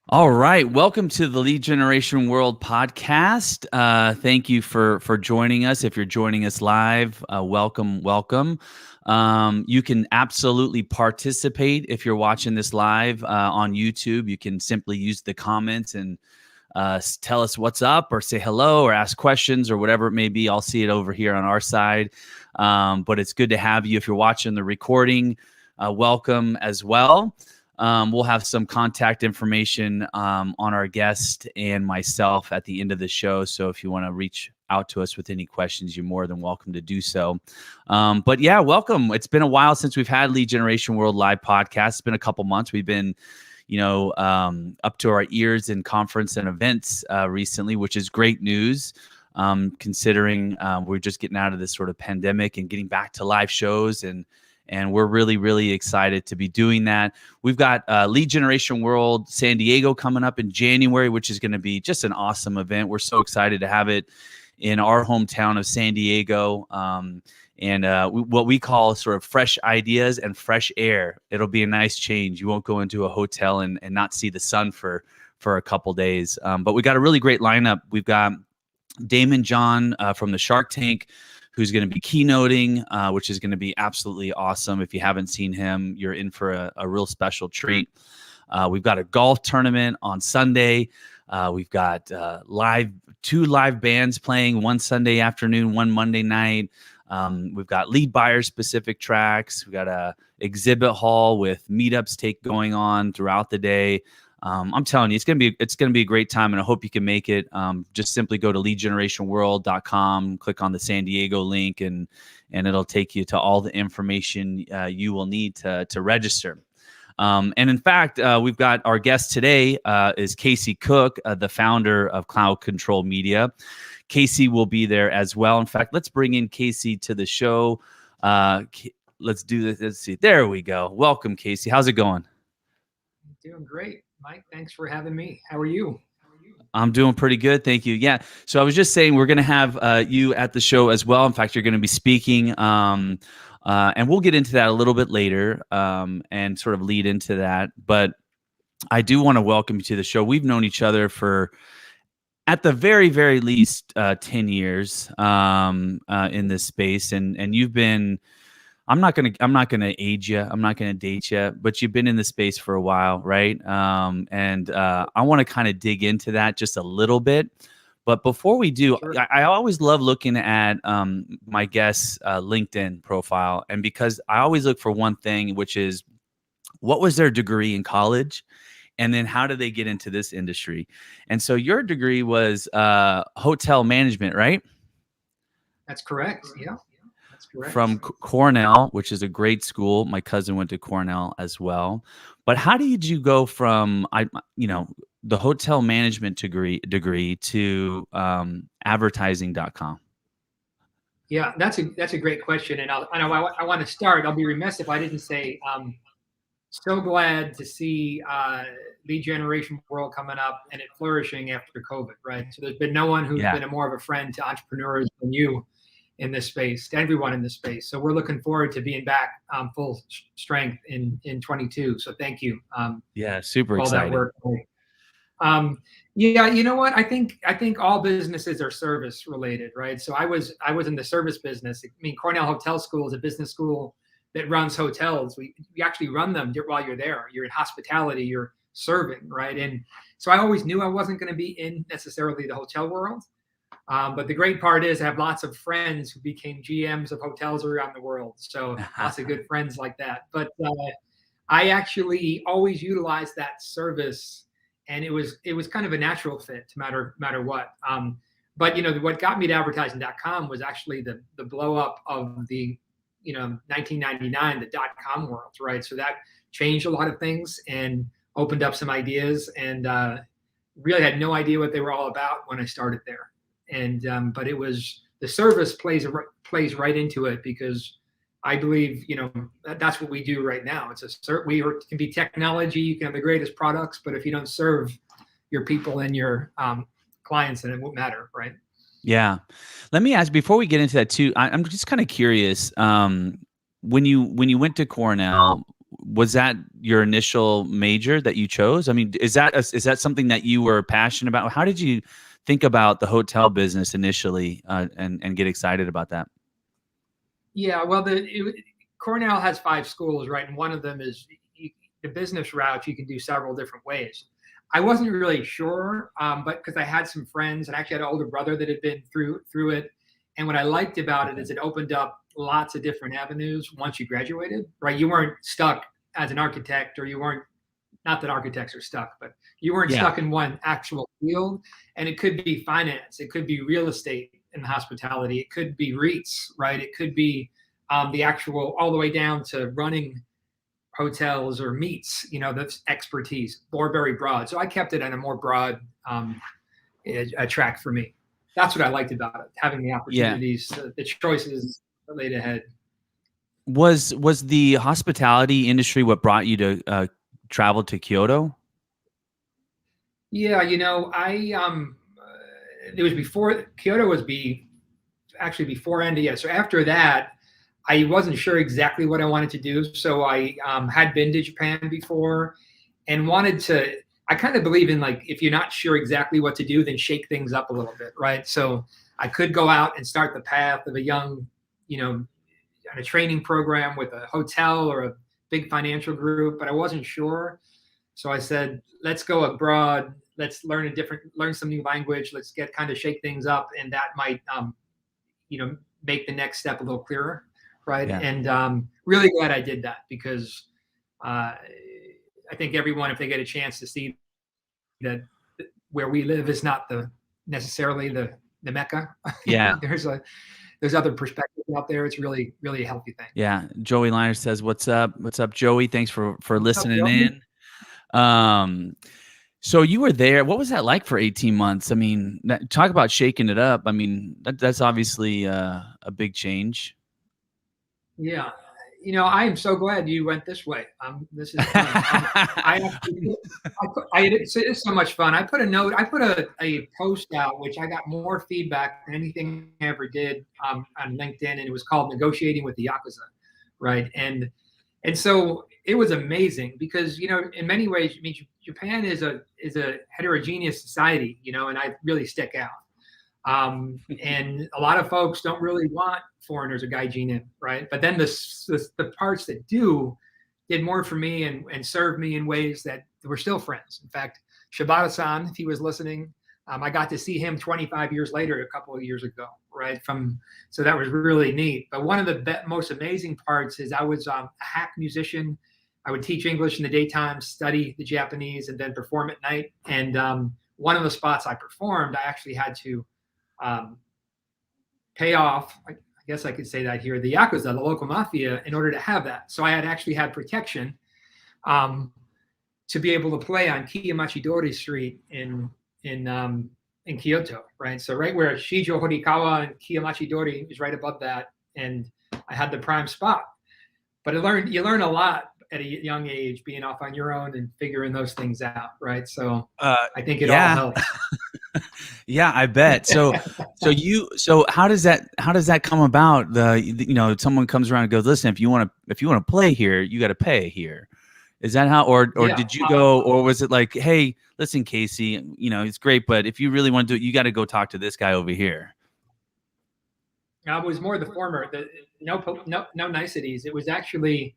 All right, welcome to the Lead Generation World podcast. Thank you for joining us. If you're joining us live, welcome. You can absolutely participate if you're watching this live on YouTube. You can simply use the comments and tell us what's up, or say hello, or ask questions, or whatever it may be. I'll see it over here on our side. But it's good to have you. If you're watching the recording, welcome as well. We'll have some contact information on our guest and myself at the end of the show. So if you want to reach out to us with any questions, you're more than welcome to do so. But yeah, welcome. It's been a while since we've had Lead Generation World live podcast. It's been a couple months. We've been, up to our ears in conference and events recently, which is great news. Considering we're just getting out of this sort of pandemic and getting back to live shows, and we're really, really excited to be doing that. We've got Lead Generation World San Diego coming up in January, which is going to be just an awesome event. We're so excited to have it in our hometown of San Diego. What we call sort of fresh ideas and fresh air. It'll be a nice change. You won't go into a hotel and not see the sun for a couple days. But we got a really great lineup. We've got Damon John from the Shark Tank, who's going to be keynoting, which is going to be absolutely awesome. If you haven't seen him, you're in for a real special treat. We've got a golf tournament on Sunday. We've got two live bands playing, one Sunday afternoon, one Monday night. We've got lead buyer specific tracks. We've got a exhibit hall with meetups going on throughout the day. I'm telling you, it's gonna be a great time, and I hope you can make it. Just simply go to leadgenerationworld.com, click on the San Diego link, and it'll take you to all the information you will need to register. And in fact, we've got our guest today is Casey Cook, the founder of CloudControlMedia. Casey will be there as well. In fact, let's bring in Casey to the show. Let's do this. Let's see. There we go. Welcome, Casey. How's it going? Doing great, Mike. Thanks for having me. How are you? I'm doing pretty good. Thank you. Yeah. So I was just saying we're going to have you at the show as well. In fact, you're going to be speaking. And we'll get into that a little bit later and sort of lead into that. But I do want to welcome you to the show. We've known each other for, at the very, very least, 10 years in this space. And you've been, I'm not gonna age you. I'm not gonna date you, but you've been in the space for a while, right? I want to kind of dig into that just a little bit. But before we do, Sure. I always love looking at my guest's LinkedIn profile, and because I always look for one thing, which is what was their degree in college, and then how did they get into this industry? And so your degree was hotel management, right? That's correct. Yeah, that's correct. From Cornell, which is a great school. My cousin went to Cornell as well. But how did you go from the hotel management degree to advertising.com? Yeah, that's a great question, and I want to start. I'll be remiss if I didn't say so glad to see Lead Generation World coming up and it flourishing after COVID. Right. So there's been no one who's been more of a friend to entrepreneurs than you in this space, to everyone in this space. So we're looking forward to being back full strength in 22. So thank you. Yeah, super for all that excited. work. Yeah, you know what? I think all businesses are service related, right? So I was in the service business. I mean, Cornell Hotel School is a business school that runs hotels. We actually run them while you're there. You're in hospitality. You're serving, right? And so I always knew I wasn't going to be in necessarily the hotel world. But the great part is I have lots of friends who became GMs of hotels around the world. So lots of good friends like that. But I actually always utilized that service, and it was kind of a natural fit to matter what. But what got me to advertising.com was actually the blow up of the 1999, the .com world, right? So that changed a lot of things and opened up some ideas, and really had no idea what they were all about when I started there. And but it was the service plays right into it, because I believe that's what we do right now. It's we can be technology, you can have the greatest products, but if you don't serve your people and your clients, then it won't matter, right? Yeah. Let me ask, before we get into that too, I'm just kind of curious. When you went to Cornell, was that your initial major that you chose? I mean, is that something that you were passionate about? How did you think about the hotel business initially, and get excited about that? Yeah, well, Cornell has 5 schools, right? And one of them is the business route. You can do several different ways. I wasn't really sure, but because I had some friends, and I actually had an older brother that had been through it. And what I liked about it is it opened up lots of different avenues once you graduated, right? You weren't stuck as an architect, or you weren't, not that architects are stuck, but you weren't Yeah, stuck in one actual field. And it could be finance, it could be real estate and hospitality, it could be REITs, right? It could be the actual, all the way down to running hotels or meets, that's expertise, or very broad. So I kept it on a more broad a track for me. That's what I liked about it, having the yeah. opportunities, the choices laid ahead. Was the hospitality industry what brought you to travel to Kyoto? Yeah, I it was before Kyoto was actually before India. So after that, I wasn't sure exactly what I wanted to do. So I had been to Japan before and wanted to. I kind of believe in, like, if you're not sure exactly what to do, then shake things up a little bit, right? So I could go out and start the path of a young, on a training program with a hotel or a big financial group, but I wasn't sure. So I said, let's go abroad. Let's learn some new language. Let's get kind of shake things up, and that might, make the next step a little clearer, right? Yeah. And really glad I did that, because I think everyone, if they get a chance to see that where we live is not necessarily the mecca, Yeah. there's other perspectives out there. It's really, really a healthy thing. Yeah. Joey Liner says, "What's up? What's up, Joey? Thanks for What's up, listening Joe? in." Um, so you were there. What was that like for 18 months? I mean, talk about shaking it up. I mean, that's obviously a big change. Yeah. I am so glad you went this way. This is fun. I actually, it's so much fun. I put a post out, which I got more feedback than anything I ever did on LinkedIn, and it was called "Negotiating with the Yakuza," right? And so it was amazing, because in many ways, I mean, Japan is a heterogeneous society, and I really stick out. And a lot of folks don't really want foreigners or gaijin in, right? But then the parts that did more for me and served me in ways that we're still friends. In fact, Shibata-san, if he was listening, I got to see him 25 years later, a couple of years ago, right? So that was really neat. But one of the most amazing parts is I was a hack musician. I would teach English in the daytime, study the Japanese, and then perform at night. And one of the spots I performed, I actually had to um, pay off, I guess I could say that here, the Yakuza, the local mafia, in order to have that. So I had actually had protection um, to be able to play on Kiyomachidori Street in Kyoto, right? So right where Shijo Horikawa and Kiyomachidori is right above that. And I had the prime spot. But you learn a lot at a young age, being off on your own and figuring those things out, right? So I think it all Yeah. helps. Yeah, I bet. So how does that come about? Someone comes around and goes, "Listen, if you want to play here, you got to pay here." Is that how, or Yeah. did you go, or was it like, "Hey, listen, Casey, it's great, but if you really want to do it, you got to go talk to this guy over here." I was more the former. No niceties. It was actually,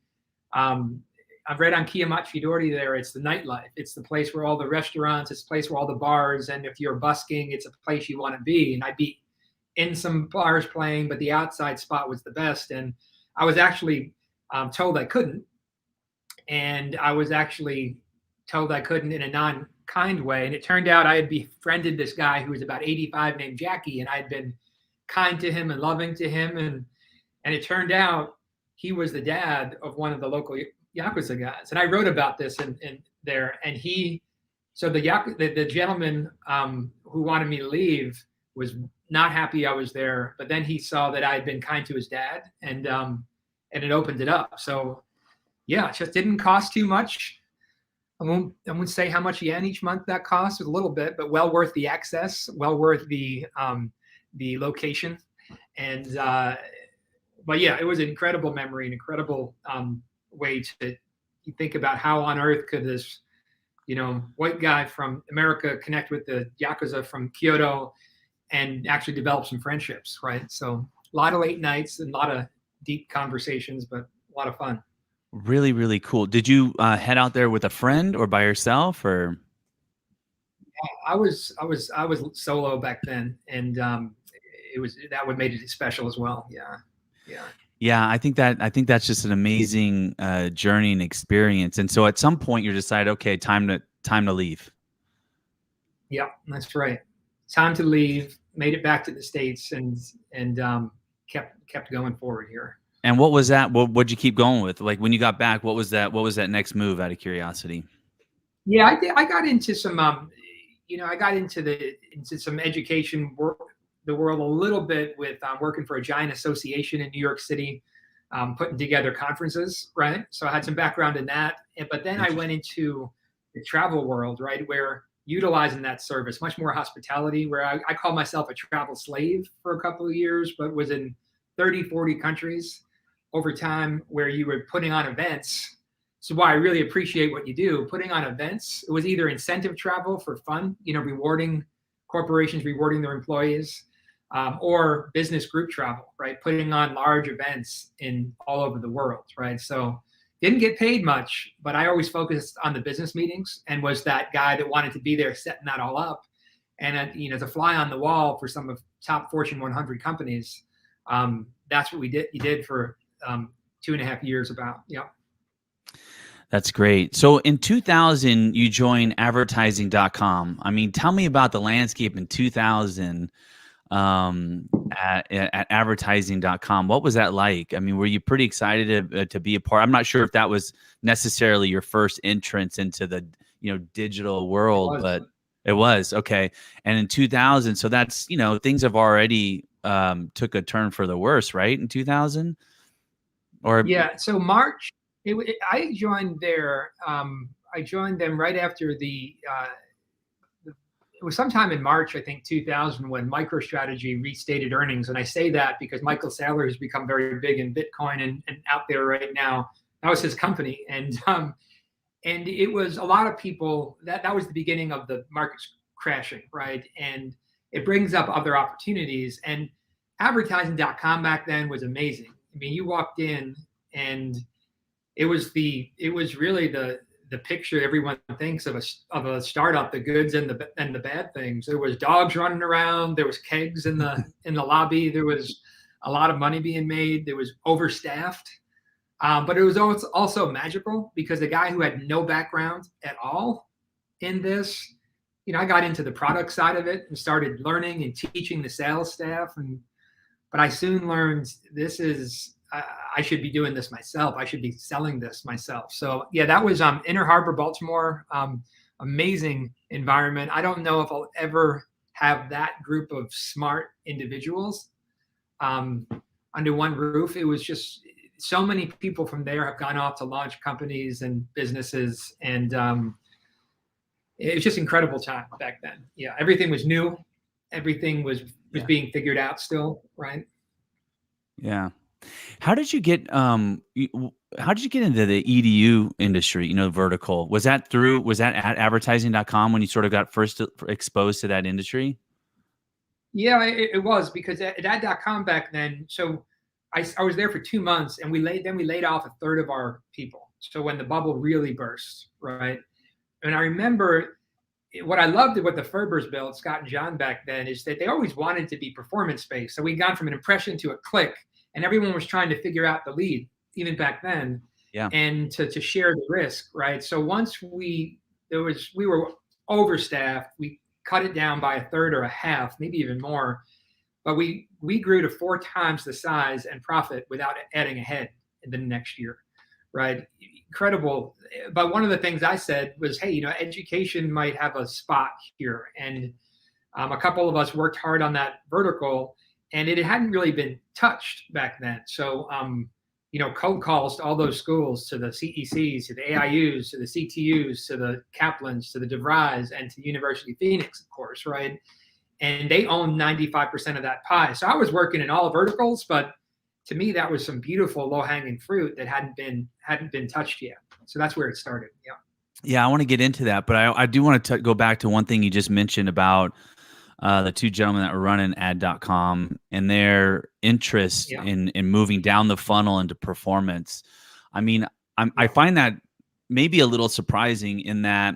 I've read on Kiyomachidori there. It's the nightlife. It's the place where all the restaurants. It's the place where all the bars. And if you're busking, it's a place you want to be. And I'd be in some bars playing, but the outside spot was the best. And I was actually told I couldn't. And I was actually told I couldn't in a non-kind way. And it turned out I had befriended this guy who was about 85 named Jackie, and I'd been kind to him and loving to him. And it turned out he was the dad of one of the local Yakuza guys. And I wrote about this in there. And so the gentleman who wanted me to leave was not happy I was there. But then he saw that I had been kind to his dad, and it opened it up. So yeah, it just didn't cost too much. I won't say how much yen each month that cost, a little bit, but well worth the access, well worth the location, and but yeah, it was an incredible memory, an incredible way to you think about how on earth could this, white guy from America connect with the Yakuza from Kyoto and actually develop some friendships, right? So a lot of late nights and a lot of deep conversations, but a lot of fun. Really, really cool. Did you head out there with a friend or by yourself, or? I was solo back then, and it was that what made it special as well. Yeah, yeah. Yeah, I think that's just an amazing journey and experience. And so at some point you decide, okay, time to leave. Yeah, that's right. Time to leave. Made it back to the States, and kept going forward here. And what was that? What'd you keep going with? Like when you got back, what was that? What was that next move? Out of curiosity. Yeah, I did. I got into some, I got into some education work, the world a little bit with working for a giant association in New York City, putting together conferences, right? So I had some background in that, but then I went into the travel world, right, where utilizing that service, much more hospitality, where I call myself a travel slave for a couple of years, but was in 30, 40 countries over time where you were putting on events. So why I really appreciate what you do, putting on events. It was either incentive travel for fun, rewarding corporations, rewarding their employees, or business group travel, right? Putting on large events in all over the world, right? So didn't get paid much, but I always focused on the business meetings and was that guy that wanted to be there setting that all up. And as a fly on the wall for some of top Fortune 100 companies, that's what we did. You did for 2.5 years about. Yeah. That's great. So in 2000, you joined advertising.com. I mean, tell me about the landscape in 2000 at advertising.com. What was that like? I mean, were you pretty excited to be a part? I'm not sure if that was necessarily your first entrance into the, digital world, but it was. Okay. And in 2000, so that's, things have already took a turn for the worse, right? In 2000 or Yeah. So March, I joined there. I joined them right after it was sometime in March, I think, 2000, when MicroStrategy restated earnings. And I say that because Michael Saylor has become very big in Bitcoin and out there right now. That was his company. And it was a lot of people, that was the beginning of the markets crashing, right? And it brings up other opportunities. And advertising.com back then was amazing. I mean, you walked in and it was really the picture everyone thinks of a startup, the goods and the bad things. There was dogs running around, there was kegs in the lobby, there was a lot of money being made, there was overstaffed. But it was also magical because the guy who had no background at all in this, I got into the product side of it and started learning and teaching the sales staff. But I soon learned I should be doing this myself. I should be selling this myself. So yeah, that was Inner Harbor, Baltimore. Amazing environment. I don't know if I'll ever have that group of smart individuals under one roof. It was just so many people from there have gone off to launch companies and businesses, and it was just incredible time back then. Yeah, everything was new. Everything was being figured out still, right? Yeah. How did you get into the EDU industry, vertical? Was that at advertising.com when you sort of got first exposed to that industry? Yeah, it was because at ad.com back then, so I was there for 2 months and we laid off a third of our people. So when the bubble really burst, right? And I remember what I loved what the Ferbers built, Scott and John back then, is that they always wanted to be performance based. So we'd gone from an impression to a click, and everyone was trying to figure out the lead, even back then, and to share the risk, right? So once we were overstaffed, we cut it down by a third or a half, maybe even more. But we grew to 4 times the size and profit without adding a head in the next year, right? Incredible. But one of the things I said was, hey, education might have a spot here. And a couple of us worked hard on that vertical, and it hadn't really been touched back then. So, cold calls to all those schools, to the CECs, to the AIUs, to the CTUs, to the Kaplans, to the DeVrys, and to University of Phoenix, of course, right? And they own 95% of that pie. So I was working in all verticals, but to me, that was some beautiful low-hanging fruit that hadn't been touched yet. So that's where it started. Yeah. Yeah, I want to get into that, but I do want to go back to one thing you just mentioned about the two gentlemen that were running ad.com and their interest Yeah. in moving down the funnel into performance. I mean, I Yeah. find that maybe a little surprising in that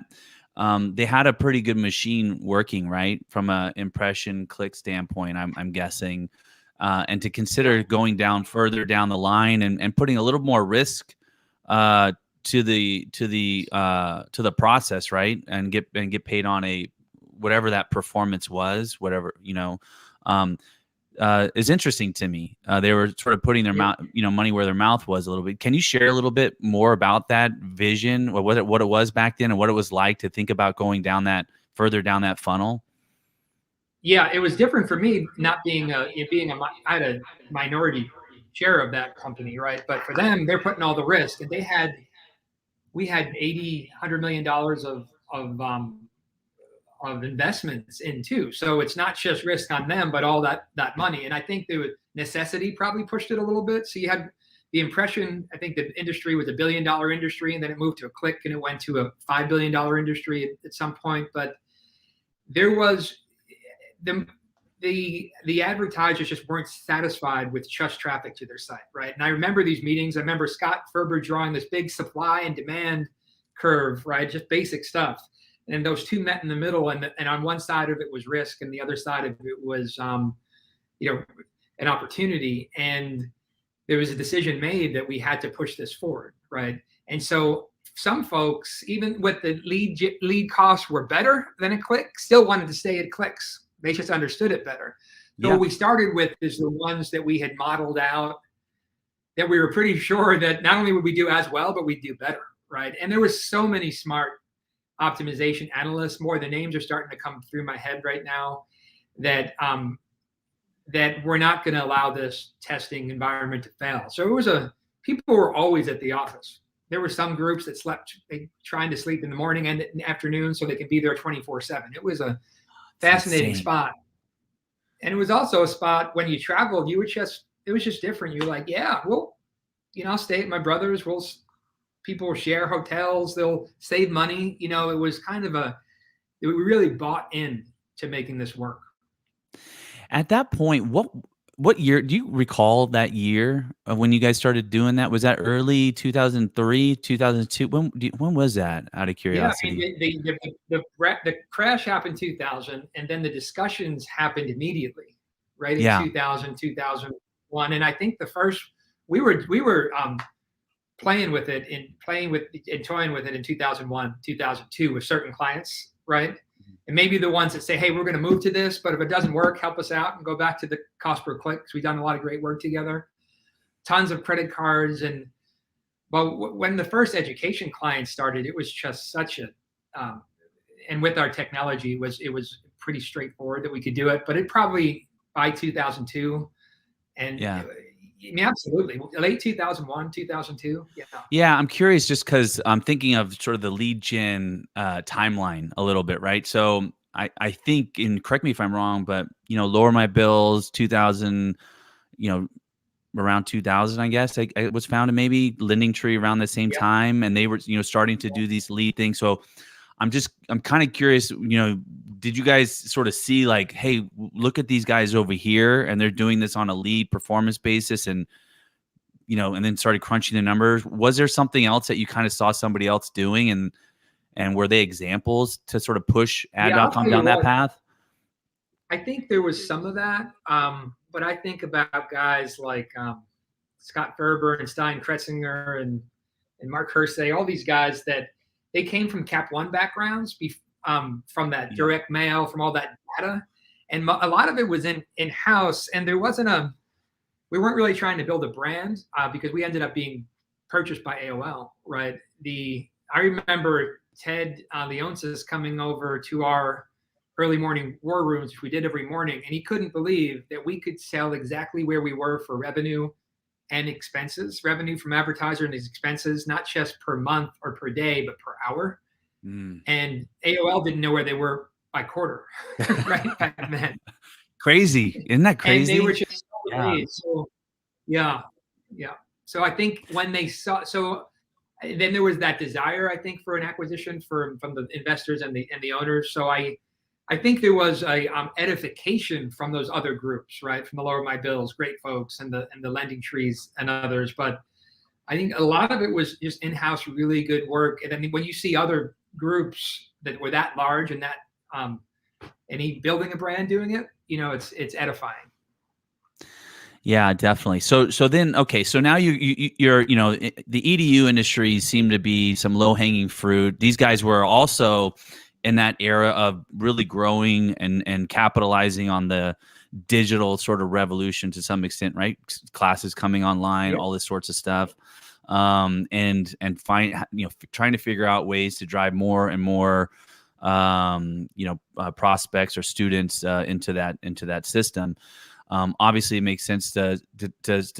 they had a pretty good machine working, right, from a impression click standpoint. I'm guessing, and to consider Yeah. going down further down the line and putting a little more risk uh, to the process, right, and get paid on a whatever that performance was, whatever um, is interesting to me. They were sort of putting their Yeah. mouth, money where their mouth was a little bit. Can you share a little bit more about that vision, or what it was back then, and what it was like to think about going down that further down that funnel? Yeah, it was different for me not being I had a minority share of that company, right? But for them, they're putting all the risk, and we had 80, $100 million of investments in too. So it's not just risk on them, but all that money. And I think the necessity probably pushed it a little bit. So you had the impression, I think the industry was $1 billion industry, and then it moved to a click, and it went to a $5 billion industry at some point. But there was the the advertisers just weren't satisfied with just traffic to their site, right? And I remember these meetings. I remember Scott Ferber drawing this big supply and demand curve, right? Just basic stuff. And those two met in the middle, and on one side of it was risk, and the other side of it was, you know, an opportunity. And there was a decision made that we had to push this forward, right? And so some folks, even with the lead costs were better than a click, still wanted to stay at clicks. They just understood it better. So Yeah. what we started with is the ones that we had modeled out, that we were pretty sure that not only would we do as well, but we'd do better, right? And there was so many smart optimization analysts. More the names are starting to come through my head right now, that that we're not going to allow this testing environment to fail. So it was people were always at the office. There were some groups that trying to sleep in the morning and in the afternoon so they could be there 24/7. It was a fascinating spot. And it was also a spot when you traveled, it was just different. You're like, yeah, well, I'll stay at my brother's. People will share hotels. They'll save money. It was kind of we really bought in to making this work. At that point, what year do you recall that year of when you guys started doing that? Was that early 2003, 2002? When was that, out of Yeah, I curiosity? mean, the crash happened 2000, and then the discussions happened immediately, right in Yeah. 2000, 2001. And I think the first we were playing with it and toying with it in 2001, 2002 with certain clients, right? And maybe the ones that say, "Hey, we're going to move to this, but if it doesn't work, help us out and go back to the cost per click." Because we've done a lot of great work together. Tons of credit cards. And well, when the first education client started, it was just such a and with our technology, it was pretty straightforward that we could do it. But it probably by 2002, and Yeah. absolutely late 2001, 2002. Yeah. Yeah, I'm curious just because I'm thinking of sort of the lead gen timeline a little bit, right? So I think, and correct me if I'm wrong, but Lower My Bills 2000, you know, around 2000, I guess, it was founded, maybe Lending Tree around the same Yeah. time, and they were starting to do these lead things. So I'm kind of curious, did you guys sort of see like, hey, look at these guys over here, and they're doing this on a lead performance basis, and and then started crunching the numbers? Was there something else that you kind of saw somebody else doing, and were they examples to sort of push Yeah, I'll ad.com tell you down that what. path? I think there was some of that, but I think about guys like Scott Ferber and Stein Kretzinger and Mark Hersey, all these guys that they came from Cap One backgrounds, from that Yeah. direct mail, from all that data, and a lot of it was in house. And we weren't really trying to build a brand because we ended up being purchased by AOL, right? I remember Ted Leonsis coming over to our early morning war rooms, which we did every morning, and he couldn't believe that we could sell exactly where we were for revenue and expenses, revenue from advertiser and his expenses, not just per month or per day, but per hour. And AOL didn't know where they were by quarter, right back then. Crazy. Isn't that And they crazy? were just so Yeah. amazed. So yeah. So I think when they saw, then there was that desire, I think, for an acquisition from the investors and the owners. So I think there was a edification from those other groups, right? From the Lower My Bills, great folks, and the Lending Trees and others. But I think a lot of it was just in-house, really good work. And I mean, when you see other groups that were that large and that and building a brand, doing it, it's edifying. Yeah, definitely. So then, okay, so now you're, the EDU industry seemed to be some low hanging fruit. These guys were also in that era of really growing and capitalizing on the digital sort of revolution to some extent, right? Classes coming online, Yeah. all this sorts of stuff, and trying to figure out ways to drive more and more, prospects or students into that system. Obviously, it makes sense to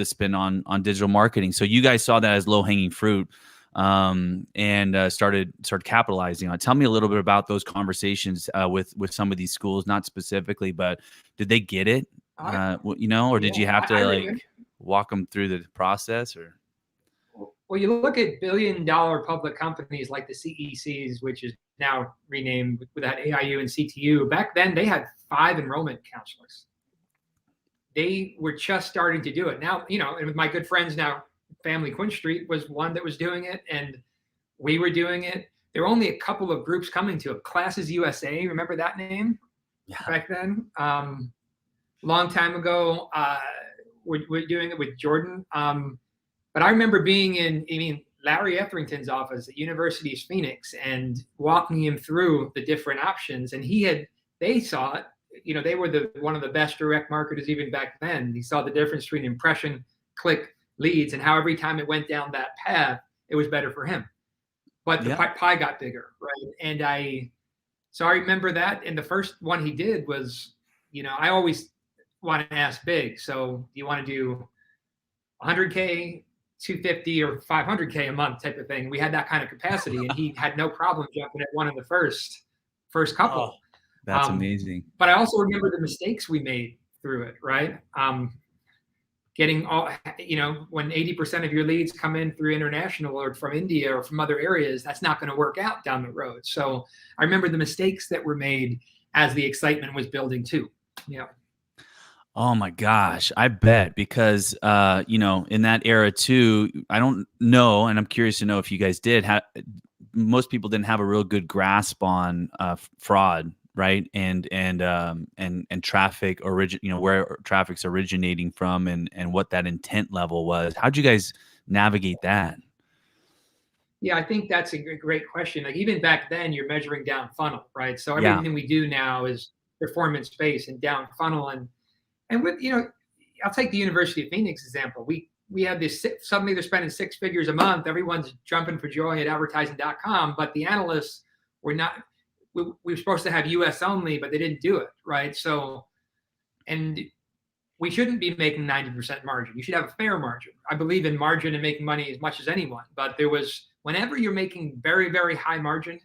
spend on digital marketing. So you guys saw that as low hanging fruit, and started capitalizing on it. Tell me a little bit about those conversations with some of these schools, not specifically, but did they get it? Or did you have to walk them through the process? Or well, you look at billion-dollar public companies like the CECs, which is now renamed with that AIU and CTU. Back then, they had 5 enrollment counselors. They were just starting to do it. Now, and with my good friends now, Family Quinn Street was one that was doing it, and we were doing it. There were only a couple of groups coming to it. Classes USA, remember that name? Yeah. Back then? Long time ago, we're doing it with Jordan. But I remember being in Larry Etherington's office at University of Phoenix and walking him through the different options. And they saw it. They were one of the best direct marketers even back then. He saw the difference between impression, click, leads, and how every time it went down that path, it was better for him. But the pie got bigger, right? And I remember that. And the first one he did was, I always want to ask big. So do you want to do 100K, 250, or 500K a month type of thing? We had that kind of capacity, and he had no problem jumping at one of the first couple. Oh, that's amazing. But I also remember the mistakes we made through it, right? Getting all, when 80% of your leads come in through international or from India or from other areas, that's not going to work out down the road. So I remember the mistakes that were made as the excitement was building too. Yeah. Oh my gosh, I bet, because in that era too, I don't know, and I'm curious to know if you guys did. Most people didn't have a real good grasp on fraud, right? And traffic where traffic's originating from, and what that intent level was. How'd you guys navigate that? Yeah, I think that's a great question. Like even back then, you're measuring down funnel, right? So everything we do now is performance based and down funnel, and with I'll take the University of Phoenix example. We have this, suddenly they're spending 6 figures a month. Everyone's jumping for joy at advertising.com, but the analysts were not. We were supposed to have US only, but they didn't do it, right? So, and we shouldn't be making 90% margin. You should have a fair margin. I believe in margin and making money as much as anyone, but whenever you're making very, very high margin,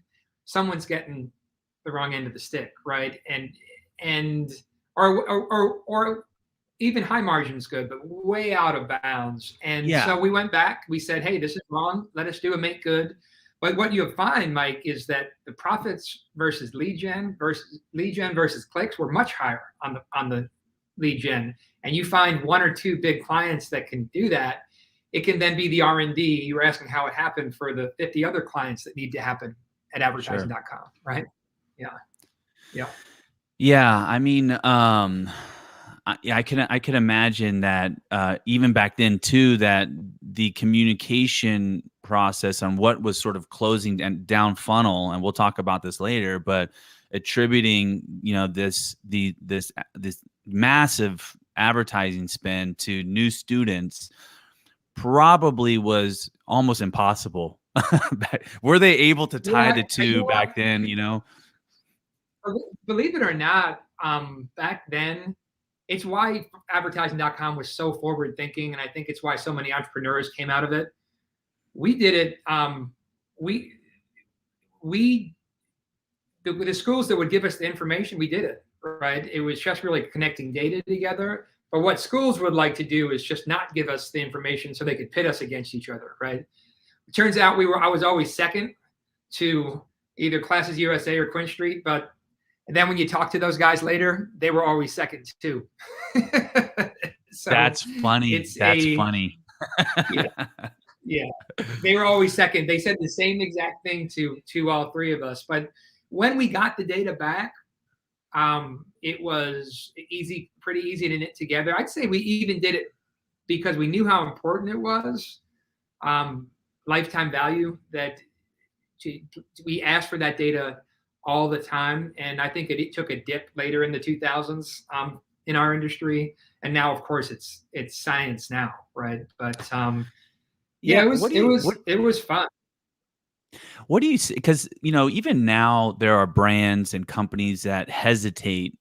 someone's getting the wrong end of the stick, right? Or even high margin is good, but way out of bounds. And so we went back. We said, hey, this is wrong. Let us do a make good. But what you'll find, Mike, is that the profits versus lead gen versus clicks were much higher on the lead gen. And you find 1 or 2 big clients that can do that. It can then be the R&D. You were asking how it happened for the 50 other clients that need to happen at advertising.com, right? Yeah. Yeah. Yeah, I mean, I can imagine that even back then too, that the communication process on what was sort of closing and down funnel, and we'll talk about this later, but attributing this massive advertising spend to new students probably was almost impossible. Were they able to tie the two back then? Believe it or not, back then, it's why advertising.com was so forward thinking. And I think it's why so many entrepreneurs came out of it. We did it. The schools that would give us the information, we did it, right? It was just really connecting data together. But what schools would like to do is just not give us the information so they could pit us against each other, right? It turns out I was always second to either Classes USA or Quinn Street, but and then when you talk to those guys later, they were always second too. So That's funny. it's That's a funny. yeah, yeah. They were always second. They said the same exact thing to all three of us. But when we got the data back, it was pretty easy to knit together. I'd say we even did it because we knew how important it was. Lifetime value that we asked for that data all the time, and I think it took a dip later in the 2000s in our industry, and now of course it's science now, right? But yeah, it was fun. What do you see? Because even now there are brands and companies that hesitate,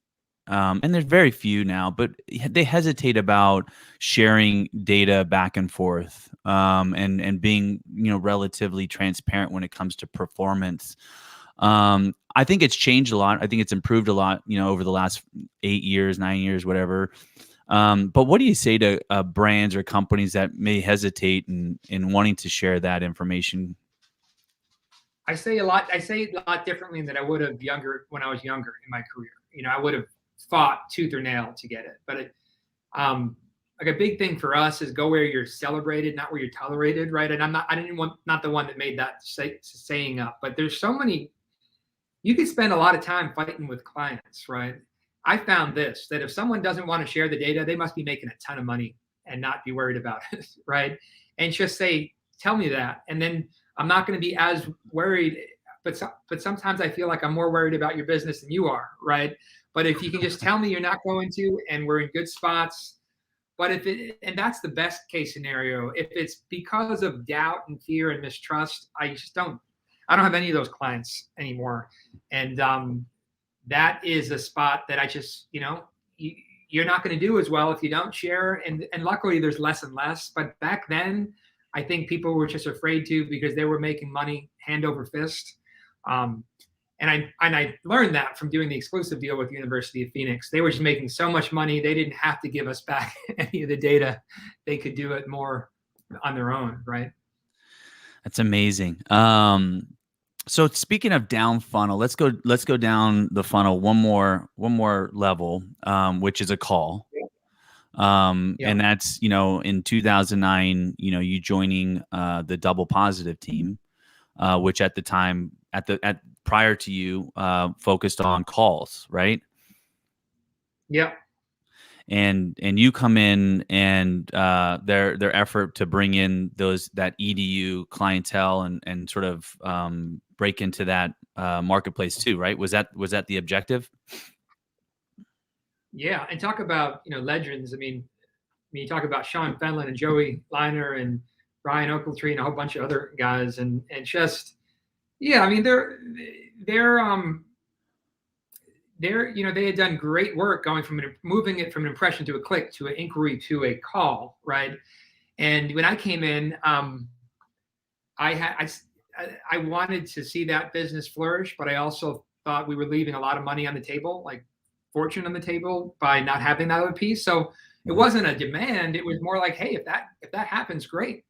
and there's very few now, but they hesitate about sharing data back and forth, and being relatively transparent when it comes to performance. I think it's changed a lot. I think it's improved a lot, over the last 8 years, 9 years, whatever. But what do you say to brands or companies that may hesitate in wanting to share that information? I say it a lot differently than I would have when I was younger in my career. I would have fought tooth or nail to get it. But like a big thing for us is go where you're celebrated, not where you're tolerated, right? And not the one that made that saying up. But there's so many. You could spend a lot of time fighting with clients, right? I found that if someone doesn't want to share the data, they must be making a ton of money and not be worried about it, right? And just say, tell me that, and then I'm not going to be as worried. But sometimes I feel like I'm more worried about your business than you are, right? But if you can just tell me you're not going to, and we're in good spots. But and that's the best case scenario. If it's because of doubt and fear and mistrust, I don't have any of those clients anymore. And that is a spot that I just, you're not going to do as well if you don't share. And luckily there's less and less. But back then, I think people were just afraid to because they were making money hand over fist. And I learned that from doing the exclusive deal with the University of Phoenix. They were just making so much money, they didn't have to give us back any of the data. They could do it more on their own, right? That's amazing. So speaking of down funnel, let's go down the funnel one more level, which is a call. And that's, in 2009, you joining the Double Positive team, which at the time, prior to you, focused on calls, right? Yeah. And you come in and their effort to bring in that EDU clientele and sort of break into that marketplace too, right? Was that the objective? Yeah, and talk about legends. I mean, you talk about Sean Fenlon and Joey Liner and Brian Oakletree and a whole bunch of other guys, and just yeah, I mean they're they had done great work going from moving it from an impression to a click to an inquiry to a call, right? And when I came in, I wanted to see that business flourish, but I also thought we were leaving a lot of money on the table, like fortune on the table, by not having that other piece. So it wasn't a demand. It was more like, hey, if that happens, great.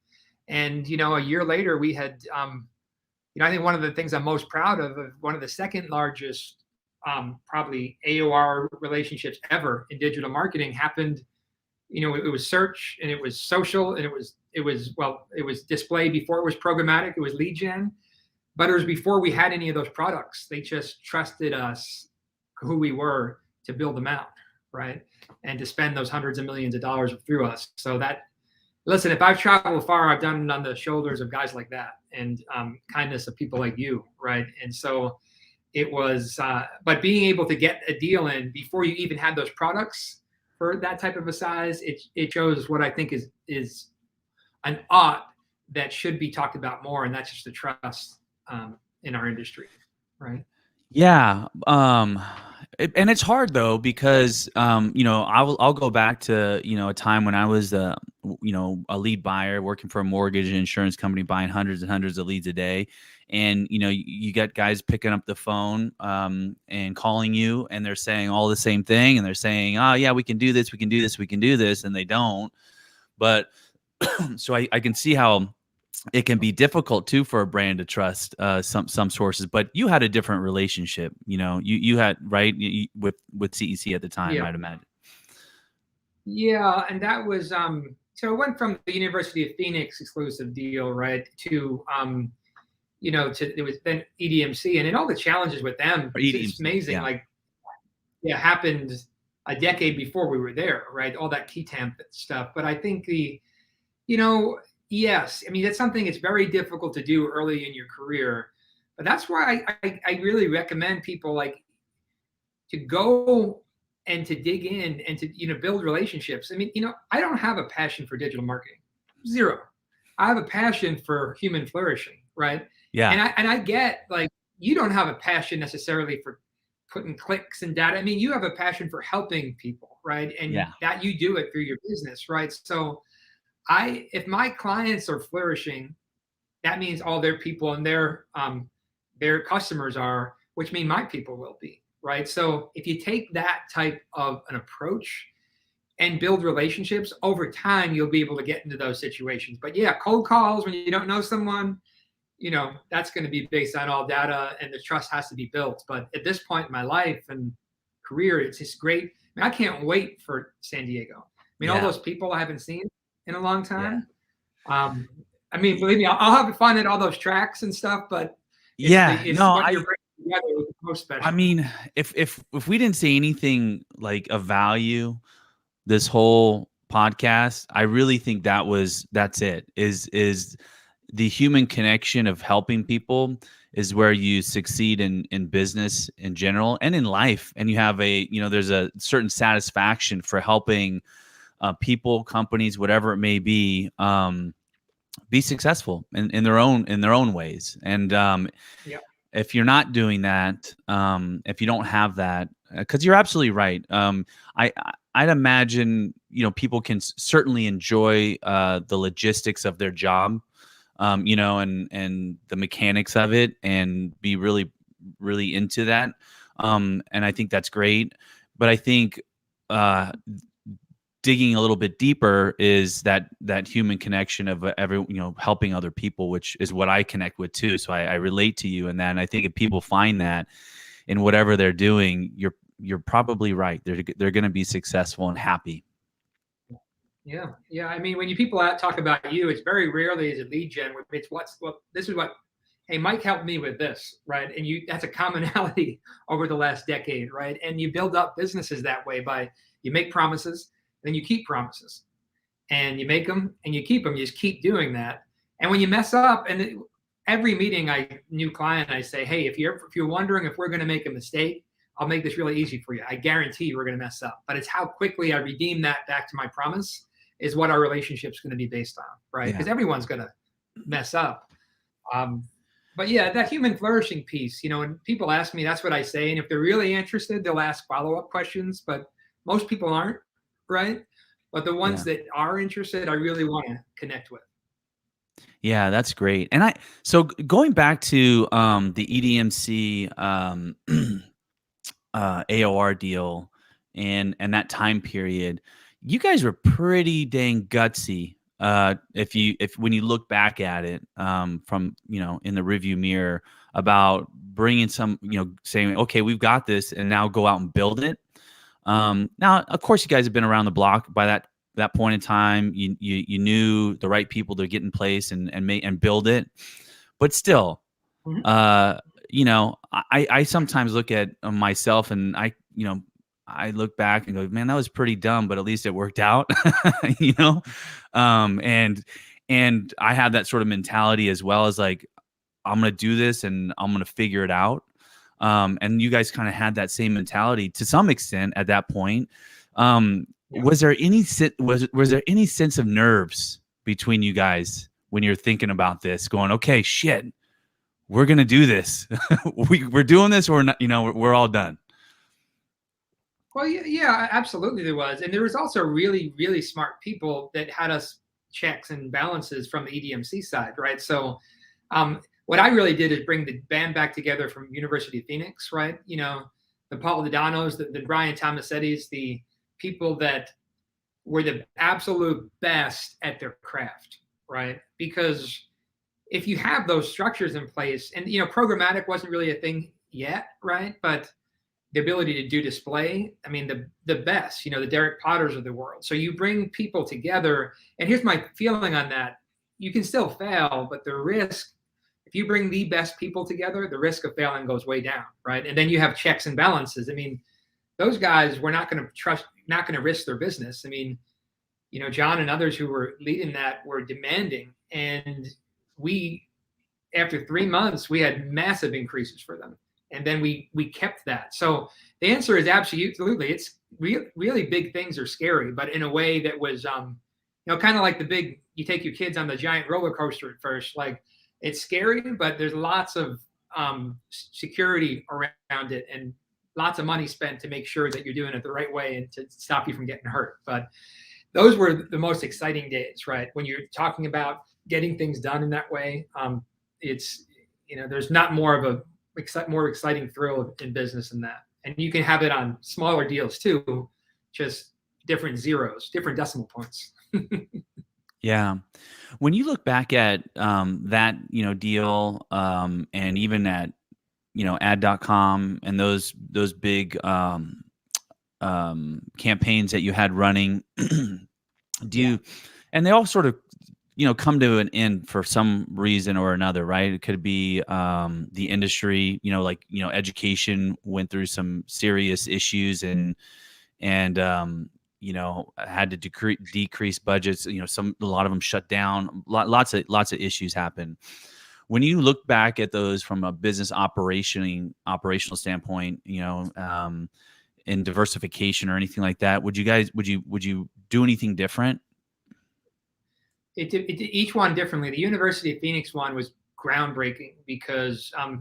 And a year later, we had, I think one of the things I'm most proud of one of the second largest, probably AOR relationships ever in digital marketing happened. It was search and it was social and it was display before it was programmatic. It was lead gen, but it was before we had any of those products. They just trusted us, who we were, to build them out, right? And to spend those hundreds of millions of dollars through us. So listen, if I've traveled far, I've done it on the shoulders of guys like that and kindness of people like you, right? And so it was, but being able to get a deal in before you even had those products for that type of a size, it shows what I think is an art that should be talked about more, and that's just the trust in our industry, right? Yeah. And it's hard though, because, I'll go back to, a time when I was, a lead buyer working for a mortgage and insurance company, buying hundreds and hundreds of leads a day. And, you got guys picking up the phone, and calling you, and they're saying all the same thing. And they're saying, oh yeah, we can do this. We can do this. We can do this. And they don't. But so I can see how it can be difficult too for a brand to trust some sources. But you had a different relationship, you had, right, with CEC at the time, Yeah. I'd imagine. Yeah, and that was so it went from the University of Phoenix exclusive deal, right, to to it was then EDMC, and then all the challenges with them. Or It's EDMC, amazing. yeah. Like, yeah, happened a decade before we were there, right? All that key temp stuff. But I think yes, I mean, that's something it's very difficult to do early in your career. But that's why I really recommend people like to go and to dig in and to build relationships. I mean, I don't have a passion for digital marketing. Zero. I have a passion for human flourishing, right? Yeah. And I get like you don't have a passion necessarily for putting clicks and data. I mean, you have a passion for helping people, right? And Yeah. that you do it through your business, right? So if my clients are flourishing, that means all their people and their customers are, which mean my people will be, right? So if you take that type of an approach and build relationships over time, you'll be able to get into those situations. But yeah, cold calls when you don't know someone, that's going to be based on all data, and the trust has to be built. But at this point in my life and career, it's just great. I mean, I can't wait for San Diego. I mean, all Yeah. those people I haven't seen in a long Yeah. time. I mean, believe me, I'll have fun at all those tracks and stuff, but Yeah. it's No, what you're bringing together is most I special. mean, if we didn't say anything like of value this whole podcast, I really think that's it. Is the human connection of helping people is where you succeed in business in general and in life. And you have there's a certain satisfaction for helping people, companies, whatever it may be successful in their own ways. And Yeah. if you're not doing that, if you don't have that, because you're absolutely right. I'd imagine people can certainly enjoy the logistics of their job, and the mechanics of it, and be really really into that. And I think that's great. But I think uh, digging a little bit deeper is that human connection of helping other people, which is what I connect with too. So I relate to you in that. And I think if people find that in whatever they're doing, you're probably right. They're going to be successful and happy. Yeah. Yeah. I mean, when people talk about you, it's very rarely is it lead gen. It's this is what, hey, Mike helped me with this, right? And that's a commonality over the last decade, right? And you build up businesses that way by you make promises, then you keep promises, and you make them and you keep them. You just keep doing that. And when you mess up, and every meeting, new client, I say, hey, if you're wondering if we're going to make a mistake, I'll make this really easy for you. I guarantee we're going to mess up, but it's how quickly I redeem that back to my promise is what our relationship's going to be based on, right? Because everyone's going to mess up. But yeah, that human flourishing piece, when people ask me, that's what I say. And if they're really interested, they'll ask follow-up questions, but most people aren't, right? But the ones that are interested, I really want to connect with. Yeah, that's great. And so going back to the EDMC AOR deal and that time period, you guys were pretty dang gutsy. If when you look back at it from in the review mirror about bringing some saying, okay, we've got this, and now go out and build it. Now, of course, you guys have been around the block by that point in time. You knew the right people to get in place and build it, but still, Mhm. I sometimes look at myself, and I look back and go, man, that was pretty dumb, but at least it worked out, you know? And I have that sort of mentality as well, as like, I'm going to do this and I'm going to figure it out. And you guys kind of had that same mentality to some extent at that point. Was there any was there any sense of nerves between you guys when you're thinking about this, going, okay, shit, we're gonna do this, we're doing this, or not? We're all done. Well, yeah, absolutely there was. And there was also really, really smart people that had us checks and balances from the EDMC side, right? So what I really did is bring the band back together from University of Phoenix, right? The Paul Dodanos, the Brian Tomasettis, the people that were the absolute best at their craft, right? Because if you have those structures in place, and programmatic wasn't really a thing yet, right? But the ability to do display, I mean, the best, the Derek Potters of the world. So you bring people together, and here's my feeling on that: you can still fail, but the risk, if you bring the best people together, the risk of failing goes way down, right? And then you have checks and balances. I mean, those guys were not going to risk their business. I mean, John and others who were leading that were demanding, and after 3 months, we had massive increases for them, and then we kept that. So the answer is absolutely. It's really big things are scary, but in a way that was, kind of like you take your kids on the giant roller coaster at first. Like, it's scary, but there's lots of security around it, and lots of money spent to make sure that you're doing it the right way and to stop you from getting hurt. But those were the most exciting days, right? When you're talking about getting things done in that way, it's, there's not more of a more exciting thrill in business than that. And you can have it on smaller deals too, just different zeros, different decimal points. Yeah. When you look back at that, deal, and even at, ad.com and those big campaigns that you had running, and they all sort of, come to an end for some reason or another, right? It could be the industry, education went through some serious issues and had to decrease budgets. A lot of them shut down. Lots of issues happen. When you look back at those from a business operational standpoint, in diversification or anything like that, would you do anything different? It each one differently. The University of Phoenix one was groundbreaking because I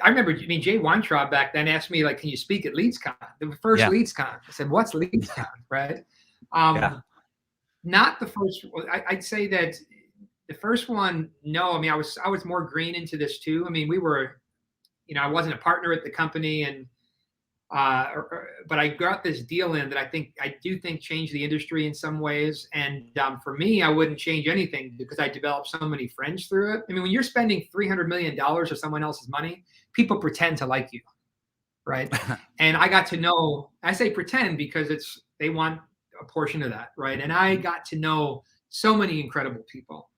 remember, Jay Weintraub back then asked me, like, can you speak at LeadsCon? The first LeadsCon. I said, what's LeadsCon, right? Not the first. I'd say that the first one, no. I mean, I was more green into this too. I mean, we were, I wasn't a partner at the company, and but I got this deal in that I do think changed the industry in some ways. And for me, I wouldn't change anything because I developed so many friends through it. I mean, when you're spending $300 million of someone else's money, people pretend to like you, right? And I got to know, I say pretend because they want a portion of that, right? And I got to know so many incredible people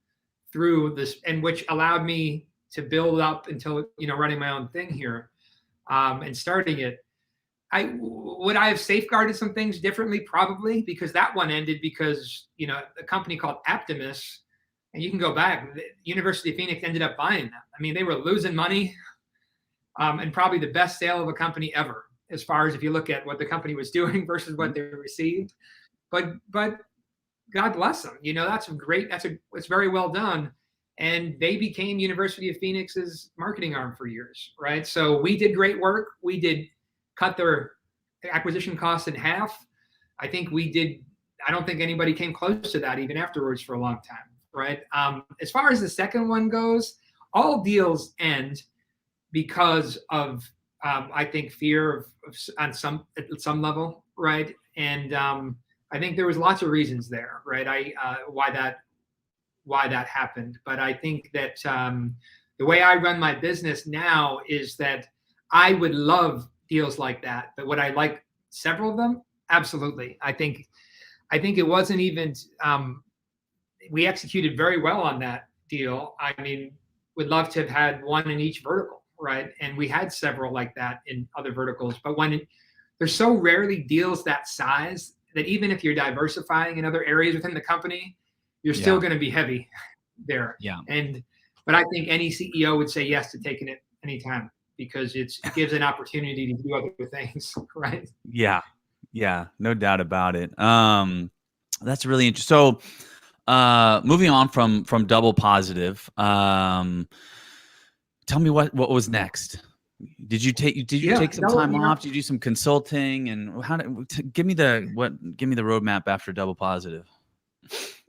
through this, and which allowed me to build up until, running my own thing here, and starting it. Would I have safeguarded some things differently? Probably, because that one ended because, a company called Aptimus, and you can go back, the University of Phoenix ended up buying them. I mean, they were losing money, and probably the best sale of a company ever, as far as if you look at what the company was doing versus what they received. But God bless them. It's very well done. And they became University of Phoenix's marketing arm for years, right? So we did great work. We did cut their acquisition costs in half. I don't think anybody came close to that even afterwards for a long time, right? As far as the second one goes, all deals end because of, I think, fear at some level, right? And I think there was lots of reasons there, right? Why that happened. But I think that the way I run my business now is that I would love deals like that, but would I like several of them? Absolutely. I think it wasn't even, we executed very well on that deal. I mean, would love to have had one in each vertical, right? And we had several like that in other verticals, but there's so rarely deals that size that even if you're diversifying in other areas within the company, you're still going to be heavy there. Yeah. But I think any CEO would say yes to taking it anytime, because it gives an opportunity to do other things, right? Yeah, no doubt about it. That's really interesting. So, moving on from Double Positive, tell me what was next. Did you take some time off? Did you do some consulting, and give me the roadmap after Double Positive?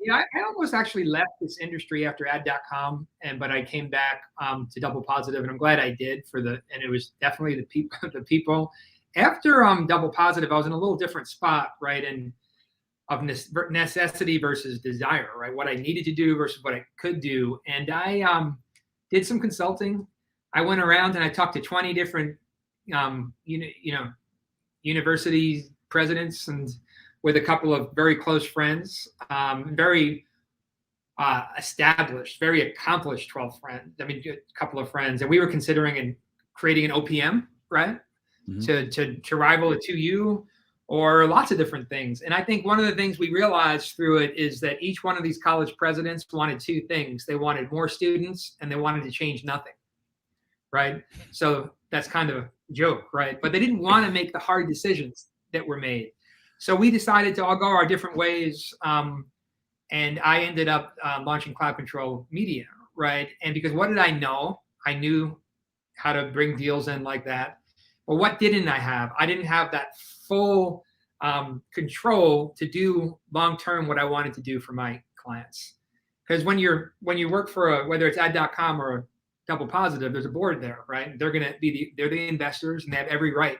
I almost actually left this industry after ad.com, but I came back to Double Positive, and I'm glad I did and it was definitely the people. After Double Positive, I was in a little different spot, right? And necessity versus desire, right? What I needed to do versus what I could do. And I did some consulting. I went around and I talked to 20 different, university presidents, and with a couple of very close friends, very established, very accomplished 12 friends. I mean, a couple of friends, and we were considering creating an OPM, right? Mm-hmm. to rival a 2U or lots of different things. And I think one of the things we realized through it is that each one of these college presidents wanted two things. They wanted more students and they wanted to change nothing, right? So that's kind of a joke, right? But they didn't want to make the hard decisions that were made. So we decided to all go our different ways. And I ended up launching CloudControlMedia, right? And because what did I know? I knew how to bring deals in like that. But what didn't I have? I didn't have that full control to do long-term what I wanted to do for my clients. Because when you work for whether it's ad.com or a double positive, there's a board there, right? They're going to be they're the investors, and they have every right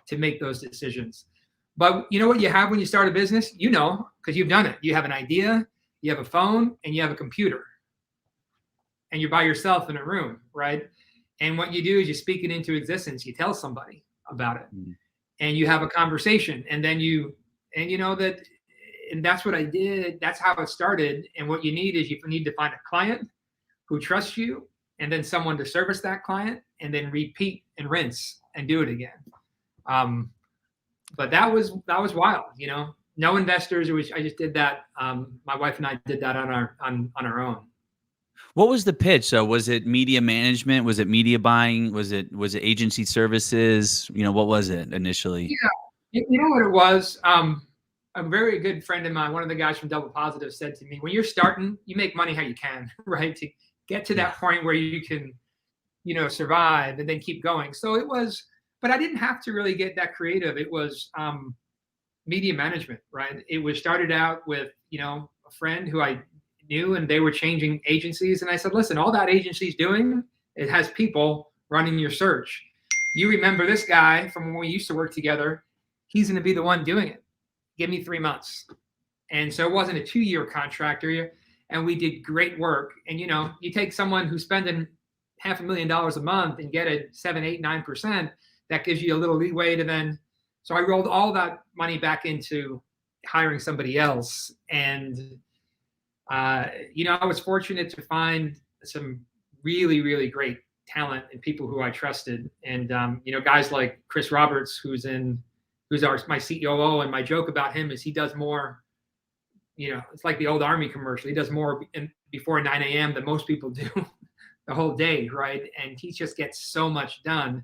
to make those decisions. But you know what you have when you start a business? You know, because you've done it. You have an idea, you have a phone, and you have a computer. And you're by yourself in a room, right? And what you do is you speak it into existence. You tell somebody about it, and you have a conversation, and then and that's what I did. That's how it started. And what you need is you need to find a client who trusts you, and then someone to service that client, and then repeat and rinse and do it again. But that was wild, no investors. I just did that. My wife and I did that on our own. What was the pitch? So was it media management? Was it media buying? Was it agency services? What was it initially? Yeah, you know what it was? A very good friend of mine, one of the guys from Double Positive, said to me, when you're starting, you make money how you can, right? To get to that point where you can, survive and then keep going. So it was, but I didn't have to really get that creative. It was media management, right? It was started out with, a friend who I knew, and they were changing agencies. And I said, listen, all that agency's doing, it has people running your search. You remember this guy from when we used to work together. He's going to be the one doing it. Give me 3 months. And so it wasn't a 2-year contract, and we did great work. And, you take someone who's spending $500,000 a month and get it 7, 8, 9%, that gives you a little leeway to then. So I rolled all that money back into hiring somebody else. And, I was fortunate to find some really, really great talent and people who I trusted. And, guys like Chris Roberts, who's my COO, and my joke about him is he does more, it's like the old Army commercial. He does more before 9 a.m. than most people do the whole day, right? And he just gets so much done.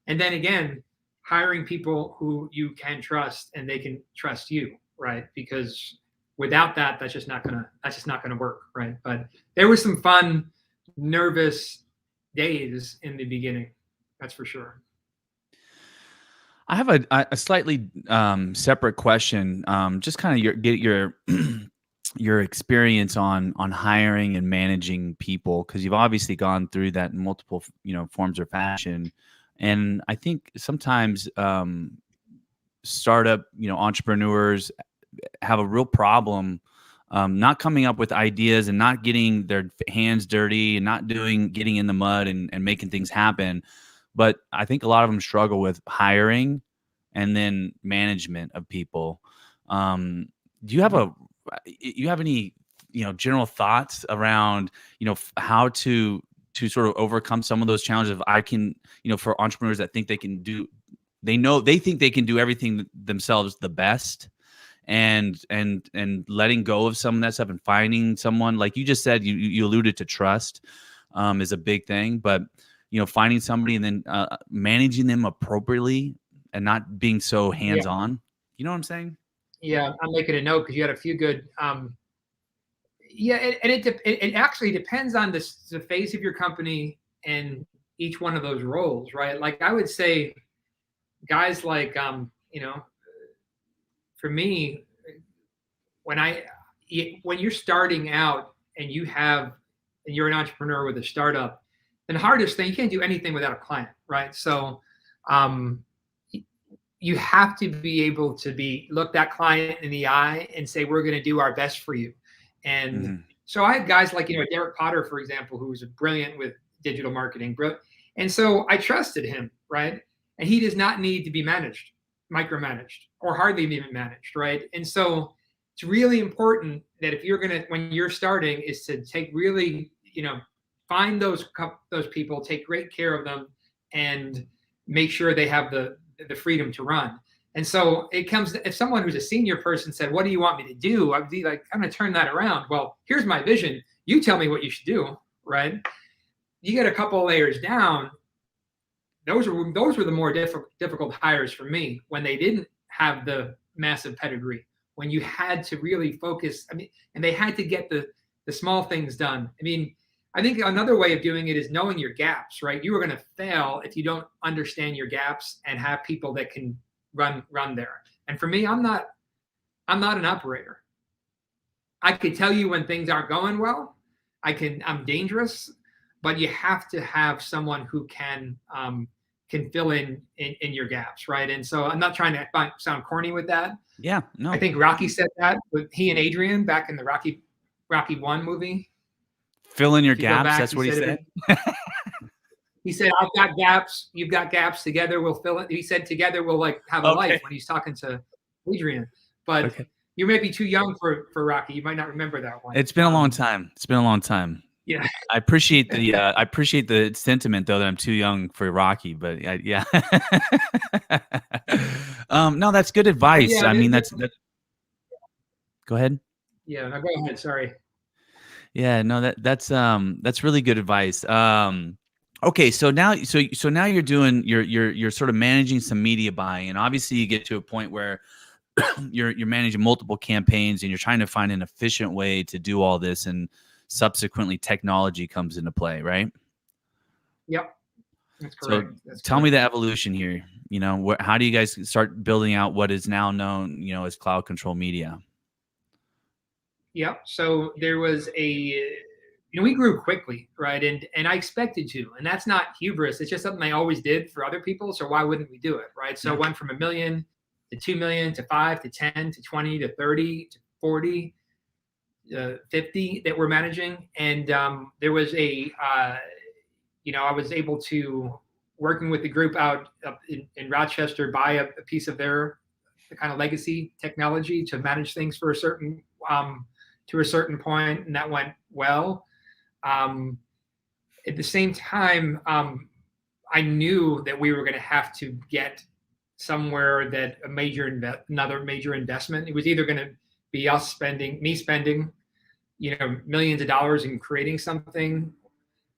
And then again, hiring people who you can trust and they can trust you, right? Because without that, that's just not gonna work, right? But there was some fun, nervous days in the beginning, that's for sure. I have a slightly separate question. Just kind of get your your experience on hiring and managing people, because you've obviously gone through that in multiple forms or fashion. And I think sometimes startup entrepreneurs have a real problem not coming up with ideas and not getting their hands dirty and not getting in the mud and making things happen. But I think a lot of them struggle with hiring and then management of people. Do you have any general thoughts around how to sort of overcome some of those challenges? For entrepreneurs that think they think they can do everything themselves the best, and letting go of some of that stuff and finding someone, like you just said, you alluded to trust is a big thing, but finding somebody and then managing them appropriately and not being so hands-on. Yeah. You know what I'm saying? Yeah, I'm making a note because you had a few good. It actually depends on the phase of your company and each one of those roles, right? Like I would say, guys like for me, when you're starting out and you're an entrepreneur with a startup, then the hardest thing, you can't do anything without a client, right? So you have to be able to look that client in the eye and say, we're going to do our best for you. And so I had guys like, Derek Potter, for example, who was brilliant with digital marketing. And so I trusted him, right? And he does not need to be micromanaged, or hardly even managed, right? And so it's really important that if you're when you're starting, is to take really, find those people, take great care of them, and make sure they have the freedom to run. And so it comes, if someone who's a senior person said, what do you want me to do? I'd be like, I'm going to turn that around. Well, here's my vision. You tell me what you should do, right? You get a couple of layers down. Those were the more difficult hires for me, when they didn't have the massive pedigree, when you had to really focus. And they had to get the small things done. I think another way of doing it is knowing your gaps, right? You are going to fail if you don't understand your gaps and have people that can run there. And for me, I'm not an operator. I could tell you when things aren't going well. I'm dangerous, but you have to have someone who can fill in your gaps, right? And so I'm not trying to sound corny with that. Yeah, no. I think Rocky said that with he and Adrian back in the Rocky 1 movie. Fill in your gaps. That's what he said. He said, I've got gaps. You've got gaps. Together we'll fill it. He said, together we'll have a life, when he's talking to Adrian. But you may be too young for Rocky. You might not remember that one. It's been a long time. Yeah. I appreciate the sentiment, though, that I'm too young for Rocky, but yeah. No, that's good advice. Yeah, that's go ahead. Yeah, no, go ahead. Sorry. Yeah, no, that's really good advice. Okay, so now you're doing you're sort of managing some media buying, and obviously you get to a point where you're managing multiple campaigns, and you're trying to find an efficient way to do all this, and subsequently technology comes into play, right? Yep, that's correct. So tell me the evolution here. How do you guys start building out what is now known, as CloudControlMedia? Yep. So there was we grew quickly, right? And I expected to, and that's not hubris. It's just something I always did for other people. So why wouldn't we do it, right? So it went from $1 million to 2 million to 5 to 10 to 20 to 30 to 40, 50 that we're managing. And there was I was able to, working with the group out in Rochester, buy a piece of their kind of legacy technology to manage things for a certain to a certain point, and that went well. At the same time, I knew that we were going to have to get somewhere that another major investment. It was either going to be me spending, millions of dollars in creating something.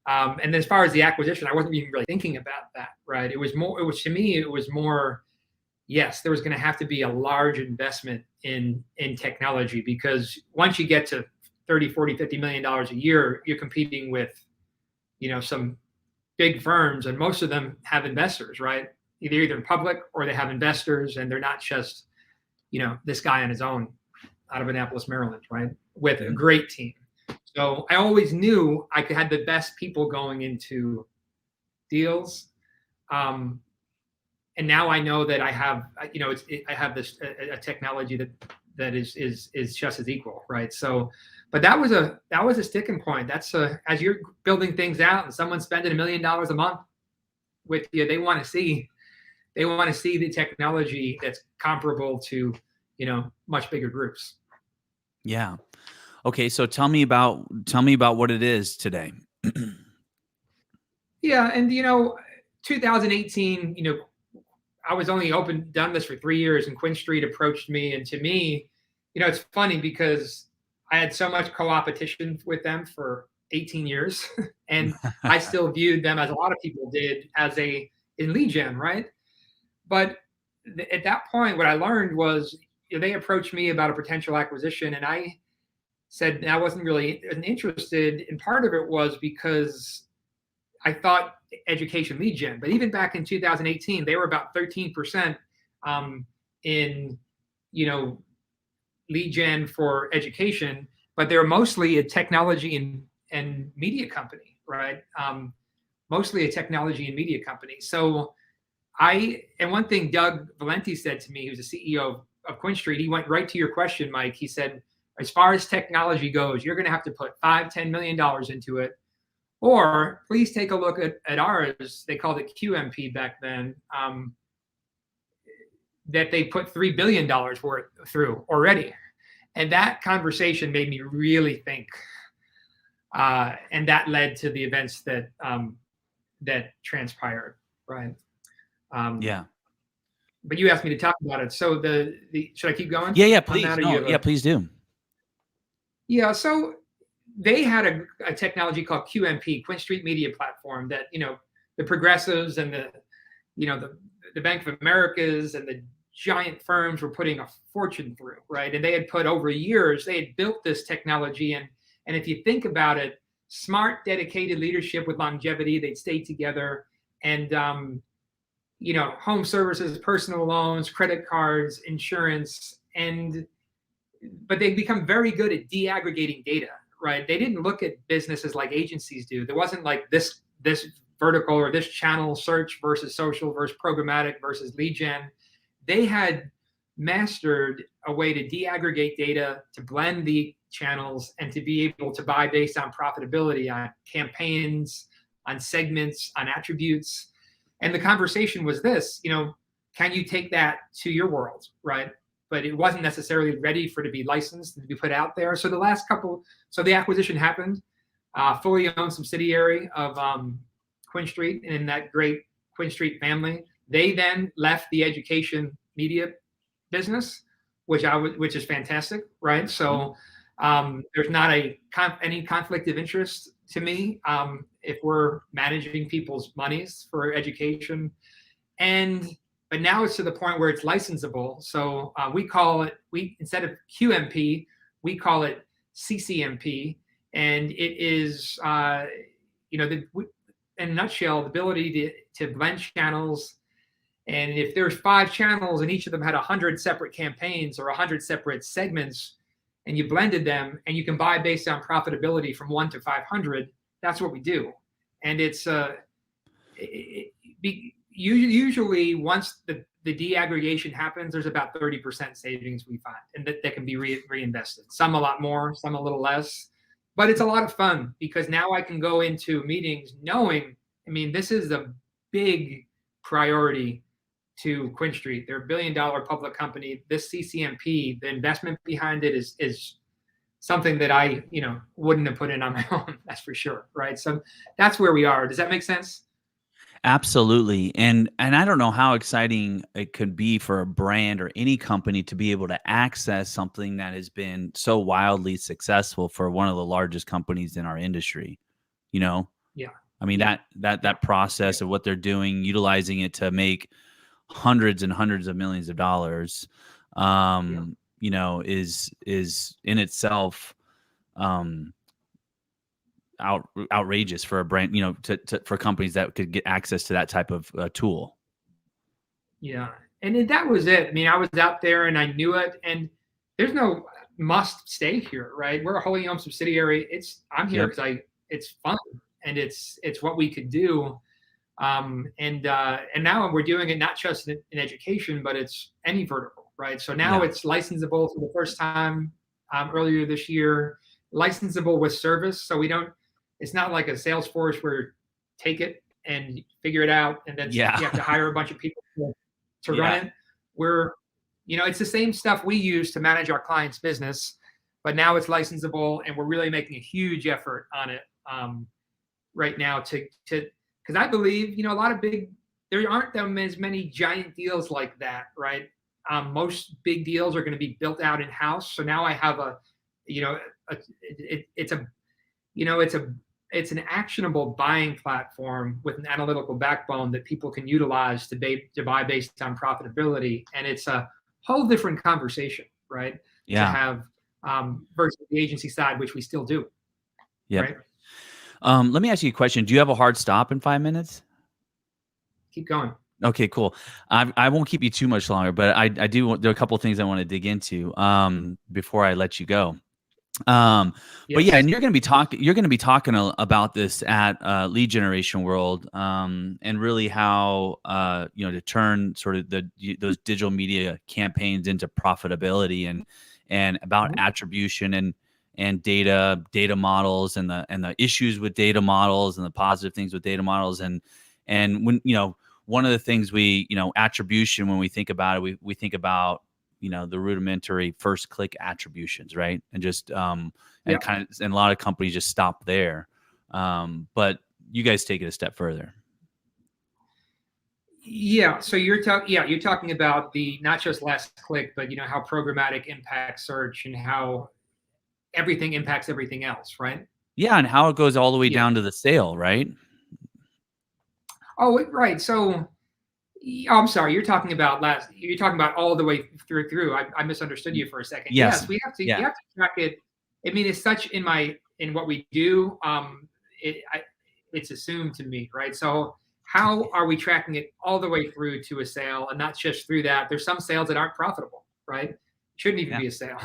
And then as far as the acquisition, I wasn't even really thinking about that, right? To me, it was more, yes, there was going to have to be a large investment in technology, because once you get to 30, 40, $50 million a year, you're competing with, some big firms, and most of them have investors, right? Either public or they have investors, and they're not just, this guy on his own out of Annapolis, Maryland, right? With a great team. So I always knew I had the best people going into deals. And now I know that I have, I have this a technology that is just as equal, right? So, but that was a sticking point. That's as you're building things out, and someone's spending $1 million a month with you, they want to see the technology that's comparable to, much bigger groups. Yeah. Okay. So tell me about what it is today. Yeah, and 2018, I was only done this for 3 years, and Quinn Street approached me. And to me, it's funny because I had so much co-opetition with them for 18 years, and I still viewed them, as a lot of people did, as in lead gen, right? But at that point, what I learned was they approached me about a potential acquisition, and I said I wasn't really interested. And part of it was because I thought education lead gen, but even back in 2018, they were about 13% in, lead gen for education, but they're mostly a technology and media company, right? Mostly a technology and media company. So And one thing Doug Valenti said to me, who's the CEO of Quinn Street, he went right to your question, Mike. He said, as far as technology goes, you're going to have to put $5-10 million into it. Or please take a look at ours. They called it QMP back then. That they put $3 billion worth through already. And that conversation made me really think. And that led to the events that that transpired, right? Yeah. But you asked me to talk about it. So should I keep going? Yeah, please. No, please do. Yeah, so they had a technology called QMP, Quinn Street Media Platform, that, the progressives and the Bank of Americas and the giant firms were putting a fortune through, right? And they had put over years, they had built this technology. And if you think about it, smart, dedicated leadership with longevity, they'd stayed together. And, home services, personal loans, credit cards, insurance, but they've become very good at de-aggregating data, right? They didn't look at businesses like agencies do. There wasn't like this vertical or this channel, search versus social versus programmatic versus lead gen. They had mastered a way to de-aggregate data, to blend the channels, and to be able to buy based on profitability, on campaigns, on segments, on attributes. And the conversation was this, can you take that to your world, right? But it wasn't necessarily ready to be licensed and to be put out there. So the acquisition happened, fully owned subsidiary of Quinn Street, and in that great Quinn Street family. They then left the education media business, which is fantastic, right? So there's not any conflict of interest to me if we're managing people's monies for education. But now it's to the point where it's licensable. So instead of QMP, we call it CCMP, and it is in a nutshell, the ability to blend channels. And if there's 5 channels and each of them had 100 separate campaigns or 100 separate segments, and you blended them, and you can buy based on profitability from 1 to 500, that's what we do. And it's usually once the de-aggregation happens, there's about 30% savings we find, and that can be reinvested. Some a lot more, some a little less. But it's a lot of fun because now I can go into meetings knowing, this is a big priority to Quinn Street. They're a $1 billion public company. This CCMP, the investment behind it is something that I, wouldn't have put in on my own. That's for sure, right? So that's where we are. Does that make sense? Absolutely. And I don't know how exciting it could be for a brand or any company to be able to access something that has been so wildly successful for one of the largest companies in our industry. Yeah. That process of what they're doing, utilizing it to make hundreds and hundreds of millions of dollars, is in itself outrageous for a brand, for companies that could get access to that type of tool. Yeah. And that was it. I was out there and I knew it, and there's no must stay here, right? We're a wholly owned subsidiary. I'm here because it's fun and it's what we could do. And now we're doing it not just in education, but it's any vertical, right? So now it's licensable for the first time earlier this year, licensable with service. So it's not like a Salesforce where take it and figure it out, and then you have to hire a bunch of people to run it. It's the same stuff we use to manage our clients' business, but now it's licensable, and we're really making a huge effort on it right now because I believe, there aren't as many giant deals like that, right? Most big deals are going to be built out in-house. So now I have it's an actionable buying platform with an analytical backbone that people can utilize to buy based on profitability. And it's a whole different conversation, right? Yeah. To have versus the agency side, which we still do. Yeah. Right? Let me ask you a question. Do you have a hard stop in 5 minutes? Keep going. Okay, cool. I won't keep you too much longer, but I do. There are a couple of things I want to dig into before I let you go. But yeah, Yes. and you're going to be talking about this at Lead Generation World, and really how to turn sort of those digital media campaigns into profitability, and about Mhm. attribution and data models, and the issues with data models, and the positive things with data models, and when one of the things attribution, when we think about it, we think about the rudimentary first click attributions, right? And just Yeah. and a lot of companies just stop there. But you guys take it a step further. Yeah. So you're talking about the not just last click, but how programmatic impacts search and how everything impacts everything else, right? Yeah, and how it goes all the way Yeah. down to the sale, right? Oh, right. So I'm sorry. You're talking about all the way through. I misunderstood you for a second. Yes. Yes, we have to. Yeah. You have to track it. I mean, it's such in what we do. It's assumed to me, right? So how are we tracking it all the way through to a sale, and not just through that? There's some sales that aren't profitable, right? Shouldn't even Yeah. be a sale.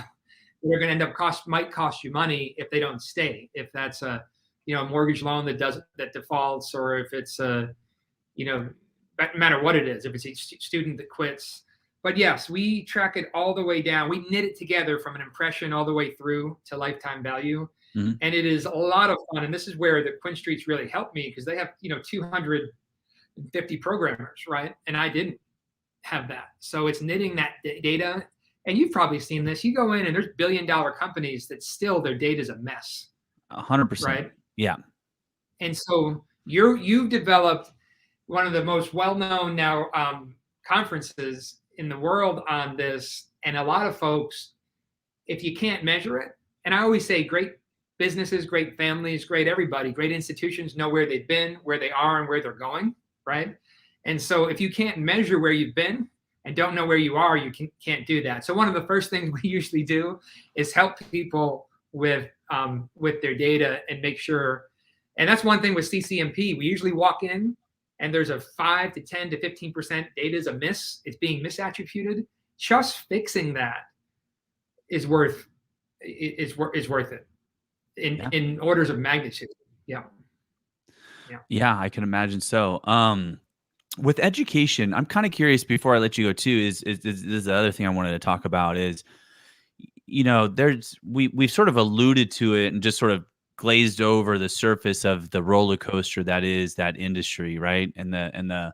They're going to end up might cost you money if they don't stay. If that's a mortgage loan that defaults, or if it's a no matter what it is, if it's a student that quits. But yes, we track it all the way down. We knit it together from an impression all the way through to lifetime value. Mm-hmm. And it is a lot of fun. And this is where the Quinn Streets really helped me, because they have, 250 programmers, right? And I didn't have that. So it's knitting that data. And you've probably seen this. You go in and there's billion-dollar companies that still their data is a mess, 100%. right? Yeah. And so you've developed one of the most well-known now conferences in the world on this. And a lot of folks, if you can't measure it, and I always say great businesses, great families, great everybody, great institutions know where they've been, where they are, and where they're going, right? And so if you can't measure where you've been and don't know where you are, you can't do that. So one of the first things we usually do is help people with their data and make sure. And that's one thing with CCMP. We usually walk in and there's a 5 to 10 to 15% data is amiss. It's being misattributed. Just fixing that is worth it in orders of magnitude. Yeah. Yeah, I can imagine so. With education, I'm kind of curious before I let you go too, is the other thing I wanted to talk about is, we've sort of alluded to it and just sort of glazed over the surface of the roller coaster that is that industry, right? And the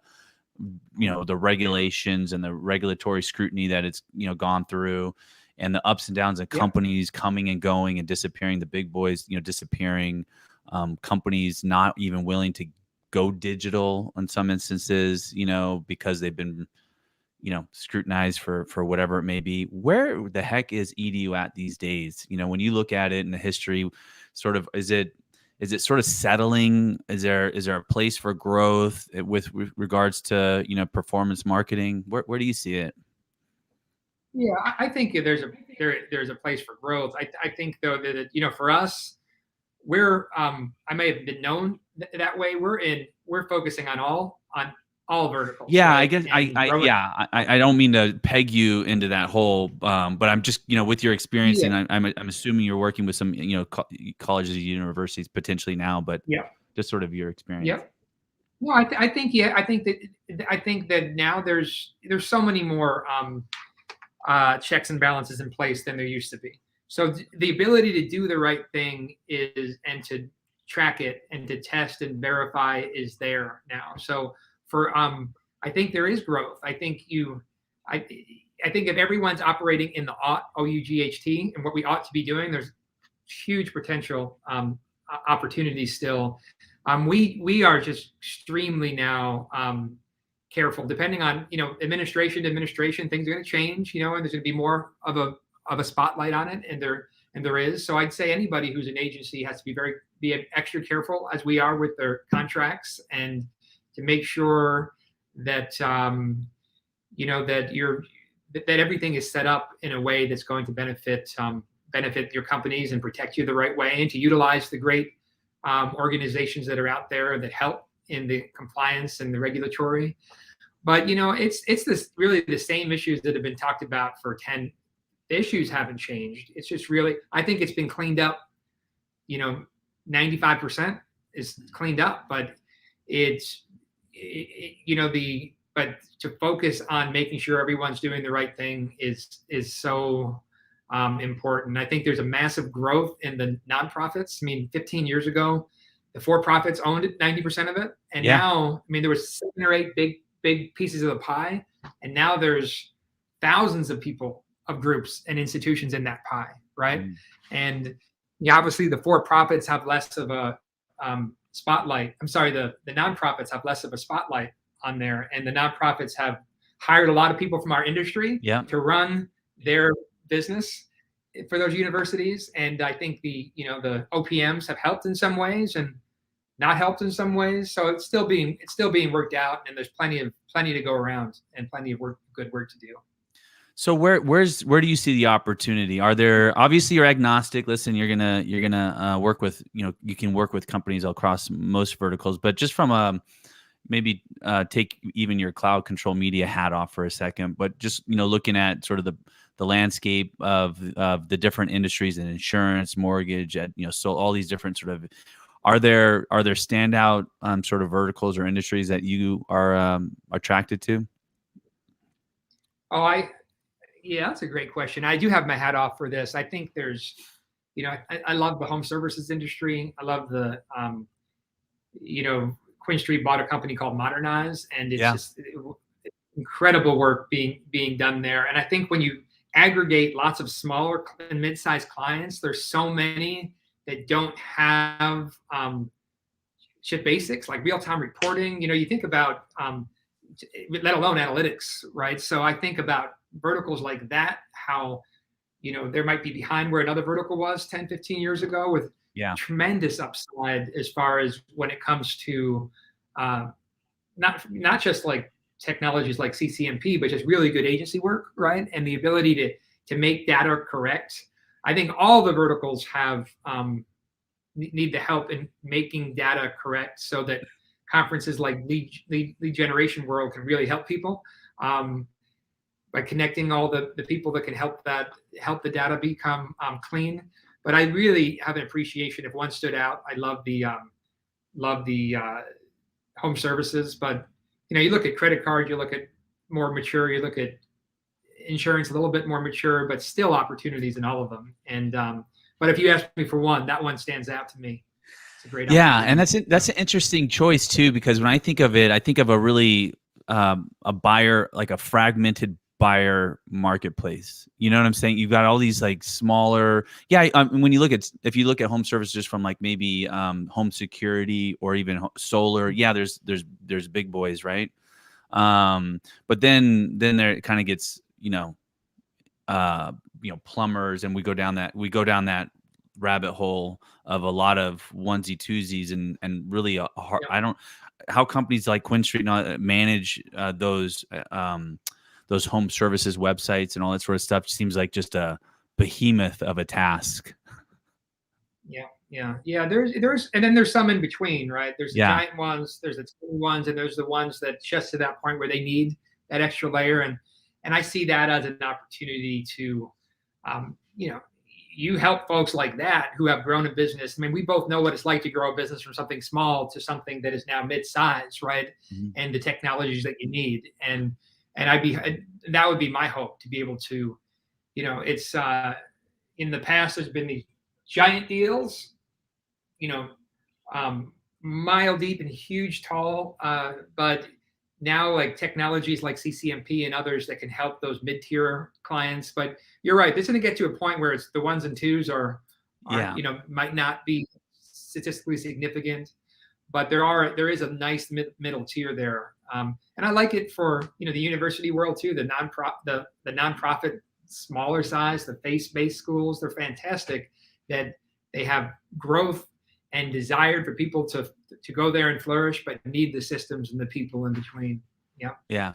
regulations and the regulatory scrutiny that it's gone through, and the ups and downs of companies coming and going and disappearing, the big boys disappearing, companies not even willing to go digital in some instances, because they've been scrutinized for whatever it may be. Where the heck is EDU at these days? When you look at it in the history, sort of, is it sort of settling? Is there a place for growth with regards to performance marketing? Where do you see it? Yeah, I think there's a place for growth. I think though that for us, we're I may have been known that way. We're focusing on all verticals. Yeah, I right? guess And I don't mean to peg you into that hole, but I'm just with your experience, yeah, and I'm assuming you're working with some colleges and universities potentially now, but yeah, just sort of your experience. yeah. No, I think I think that now there's so many more checks and balances in place than there used to be. So the ability to do the right thing and to track it and to test and verify is there now. So I think there is growth. I think if everyone's operating in the OUGHT and what we ought to be doing, there's huge potential opportunities still. We are just extremely now careful. Depending on administration to administration, things are going to change. And there's going to be more of a spotlight on it, and there is. So I'd say anybody who's an agency has to be extra careful, as we are with their contracts, and to make sure that that everything is set up in a way that's going to benefit your companies and protect you the right way, and to utilize the great organizations that are out there that help in the compliance and the regulatory. But it's really the same issues that have been talked about for 10 the issues haven't changed. It's just really, I think it's been cleaned up. 95% is cleaned up, but it's but to focus on making sure everyone's doing the right thing is so important. I think there's a massive growth in the nonprofits. I mean, 15 years ago, the for-profits owned 90% of it, and now, I mean, there was 7 or 8 big pieces of the pie, and now there's thousands of people, of groups and institutions in that pie, right? And obviously, the for-profits have less of a spotlight. I'm sorry, the nonprofits have less of a spotlight on there, and the nonprofits have hired a lot of people from our industry to run their business for those universities. And I think the OPMs have helped in some ways and not helped in some ways. So it's still being worked out, and there's plenty to go around and plenty of good work to do. So where do you see the opportunity? Are there, obviously you're agnostic. Listen, you're gonna work with, you can work with companies across most verticals, but just from maybe take even your CloudControlMedia hat off for a second, but just looking at sort of the landscape of the different industries and insurance, mortgage, so all these different sort of, are there standout sort of verticals or industries that you are attracted to? Yeah, that's a great question. I do have my hat off for this. I think there's, I love the home services industry. I love the, Quinn Street bought a company called Modernize, and it's just incredible work being done there. And I think when you aggregate lots of smaller and mid-sized clients, there's so many that don't have ship basics like real-time reporting. You think about, let alone analytics, right? So I think about verticals like that, how there might be behind where another vertical was 10, 15 years ago, with tremendous upside as far as when it comes to not just like technologies like CCMP, but just really good agency work, right? And the ability to make data correct. I think all the verticals have need the help in making data correct, so that conferences like lead generation world can really help people by connecting all the people that can help the data become clean. But I really have an appreciation, if one stood out, I love the home services. But you look at credit card, you look at more mature, you look at insurance, a little bit more mature, but still opportunities in all of them. And but if you ask me for one, that one stands out to me. It's a great opportunity. And that's an interesting choice too, because when I think of it, I think of a really a buyer, like a fragmented buyer marketplace. You know what I'm saying? You've got all these like smaller, when you look at, if you look at home services from like maybe home security or even solar, there's big boys, right? But then there it kind of gets, plumbers, and we go down that rabbit hole of a lot of onesie twosies and really a hard, how companies like Quinn Street manage those home services websites and all that sort of stuff seems like just a behemoth of a task. Yeah. There's and then there's some in between, right? There's the giant ones, there's the tiny ones, and there's the ones that just to that point where they need that extra layer. And I see that as an opportunity to, you help folks like that who have grown a business. I mean, we both know what it's like to grow a business from something small to something that is now mid-size, right? Mm-hmm. And the technologies that you need. And that would be my hope, to be able to, it's in the past there's been these giant deals, mile deep and huge, tall, but now like technologies like CCMP and others that can help those mid-tier clients. But you're right, this is going to get to a point where it's the ones and twos are might not be statistically significant, but there is a nice middle tier there. And I like it for the university world too. The nonprofit, smaller size, the faith-based schools, they're fantastic. That they have growth and desire for people to go there and flourish, but need the systems and the people in between. Yeah.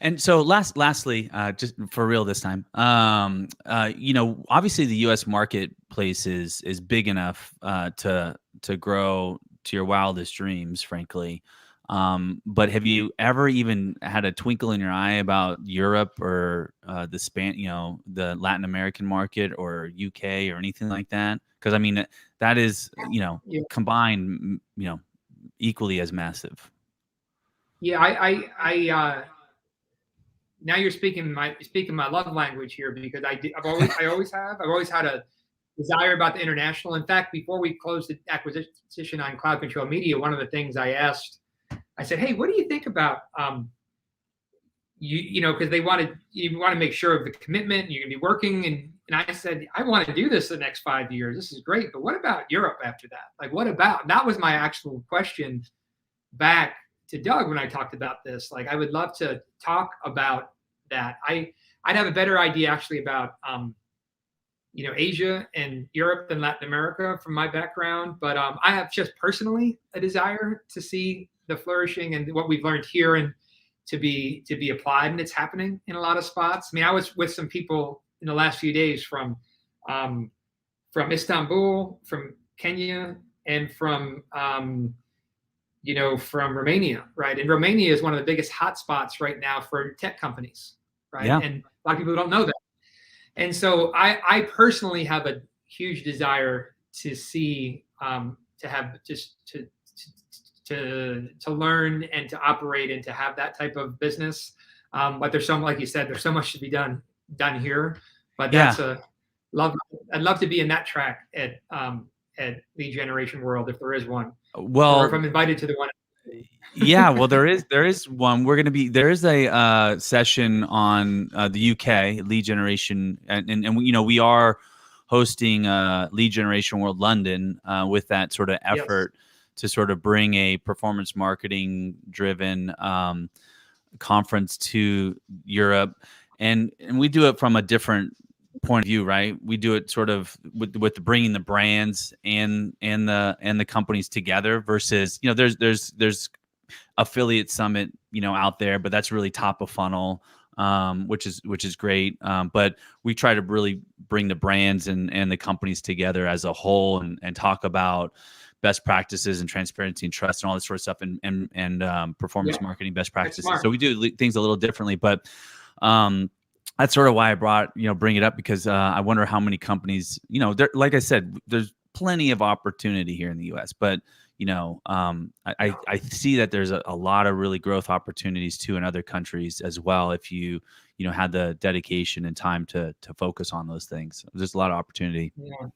And so lastly, just for real this time, obviously the U.S. marketplace is big enough to grow to your wildest dreams, frankly. But have you ever even had a twinkle in your eye about Europe or the Latin American market or UK or anything like that? Because I mean, that is, Yeah, combined, equally as massive. yeah. Now you're speaking my love language here, because I've always had a desire about the international. In fact, before we closed the acquisition on CloudControlMedia, one of the things I said, hey, what do you think about because you want to make sure of the commitment, you're gonna be working, and I said, I want to do this the next 5 years. This is great, but what about Europe after that? Like, what about? That was my actual question back to Doug when I talked about this. Like, I would love to talk about that. I'd have a better idea actually about Asia and Europe than Latin America from my background. But I have just personally a desire to see the flourishing and what we've learned here and to be applied, and it's happening in a lot of spots. I mean, I was with some people in the last few days from Istanbul, from Kenya, and from Romania, right? And Romania is one of the biggest hotspots right now for tech companies, right? Yeah. And a lot of people don't know that. And so I personally have a huge desire to see, to have just to learn and to operate and to have that type of business. But like you said, there's so much to be done here. But that's I'd love to be in that track at Lead Generation World, if there is one. Well, or if I'm invited to the one. Yeah, well, there is one. There is a session on the UK lead generation, and we are hosting Lead Generation World London with that sort of effort to sort of bring a performance marketing driven conference to Europe, and we do it from a different point of view, right? We do it sort of with bringing the brands and the companies together versus there's affiliate summit out there, but that's really top of funnel, which is great. But we try to really bring the brands and the companies together as a whole and talk about best practices and transparency and trust and all this sort of stuff and performance marketing best practices. So we do things a little differently, but that's sort of why I bring it up, because I wonder how many companies, like I said, there's plenty of opportunity here in the US, but I see that there's a lot of really growth opportunities too in other countries as well. If you had the dedication and time to focus on those things, there's a lot of opportunity. Yeah.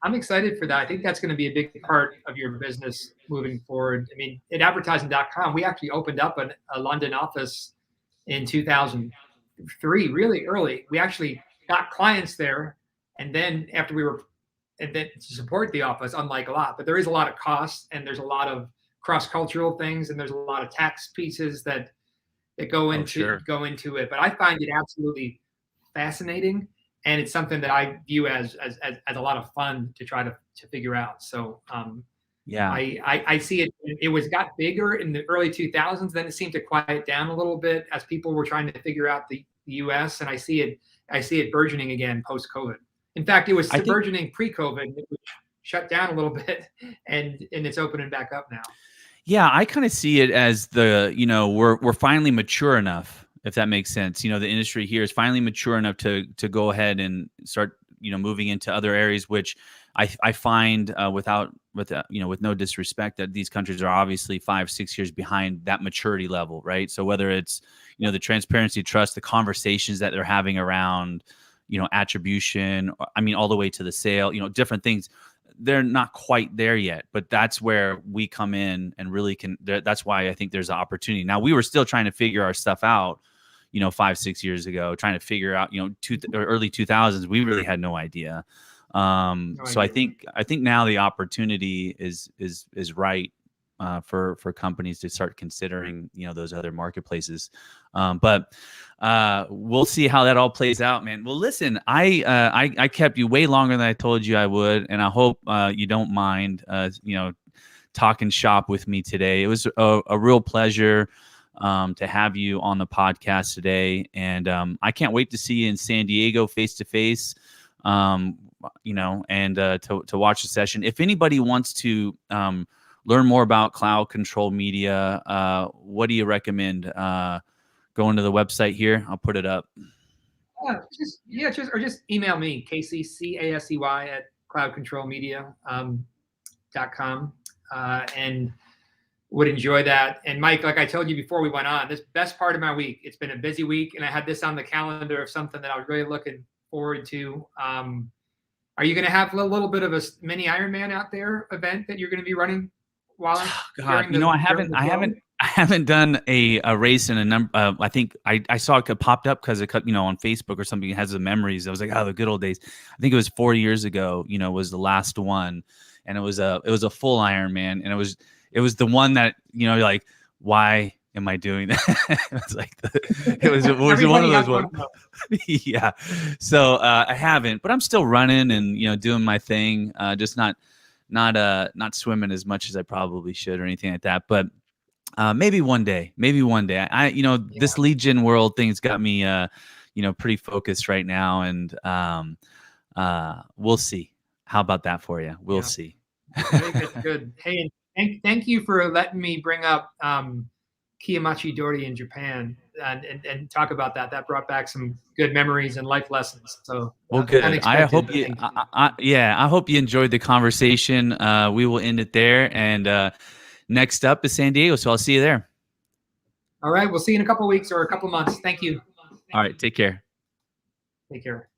I'm excited for that. I think that's going to be a big part of your business moving forward. I mean, at advertising.com, we actually opened up a London office in 2003, really early. We actually got clients there. And then to support the office, unlike a lot, but there is a lot of costs and there's a lot of cross-cultural things and there's a lot of tax pieces that go into it. But I find it absolutely fascinating. And it's something that I view as a lot of fun to try to figure out. So I see it. It got bigger in the early 2000s. Then it seemed to quiet down a little bit as people were trying to figure out the US. And I see it burgeoning again post-COVID. In fact, it was burgeoning pre-COVID. It was shut down a little bit, and it's opening back up now. Yeah, I kind of see it as we're finally mature enough, if that makes sense. The industry here is finally mature enough to go ahead and start moving into other areas, which I find with no disrespect, that these countries are obviously 5-6 years behind that maturity level, right? So whether it's the transparency, trust, the conversations that they're having around attribution, I mean, all the way to the sale, different things, they're not quite there yet, but that's where we come in and really that's why I think there's an opportunity. Now, we were still trying to figure our stuff out, 5-6 years ago, trying to figure out, early 2000s, we really had no idea. So I think now the opportunity is right for companies to start considering those other marketplaces, but we'll see how that all plays out, man. Well, listen, I kept you way longer than I told you I would, and I hope you don't mind talking shop with me today. It was a real pleasure to have you on the podcast today, and I can't wait to see you in San Diego face to face, and to watch the session. If anybody wants to learn more about Cloud Control Media, what do you recommend? Going to the website here. I'll put it up. Just email me, KCCASEY at cloudcontrolmedia.com, and would enjoy that. And Mike, like I told you before we went on, this best part of my week, it's been a busy week, and I had this on the calendar of something that I was really looking forward to. Are you going to have a little bit of a mini Ironman out there event that you're going to be running while God, I haven't done a race in a number. I think I saw it popped up because it on Facebook or something. It has the memories. I was like, oh, the good old days. I think it was 4 years ago. Was the last one, and it was a full Ironman, and it was the one that you're like, why am I doing that? it was one of those ones. Yeah. So I haven't, but I'm still running and doing my thing. Just not swimming as much as I probably should or anything like that. But maybe one day. This lead gen world thing's got me pretty focused right now, and we'll see. How about that for you? We'll see. Good. Hey, thank you for letting me bring up Kiyomachi Dori in Japan and talk about that. That brought back some good memories and life lessons. So well, good. I hope you. I hope you enjoyed the conversation. We will end it there, and next up is San Diego. So I'll see you there. All right. We'll see you in a couple of weeks or a couple of months. Thank you. All right. Take care. Take care.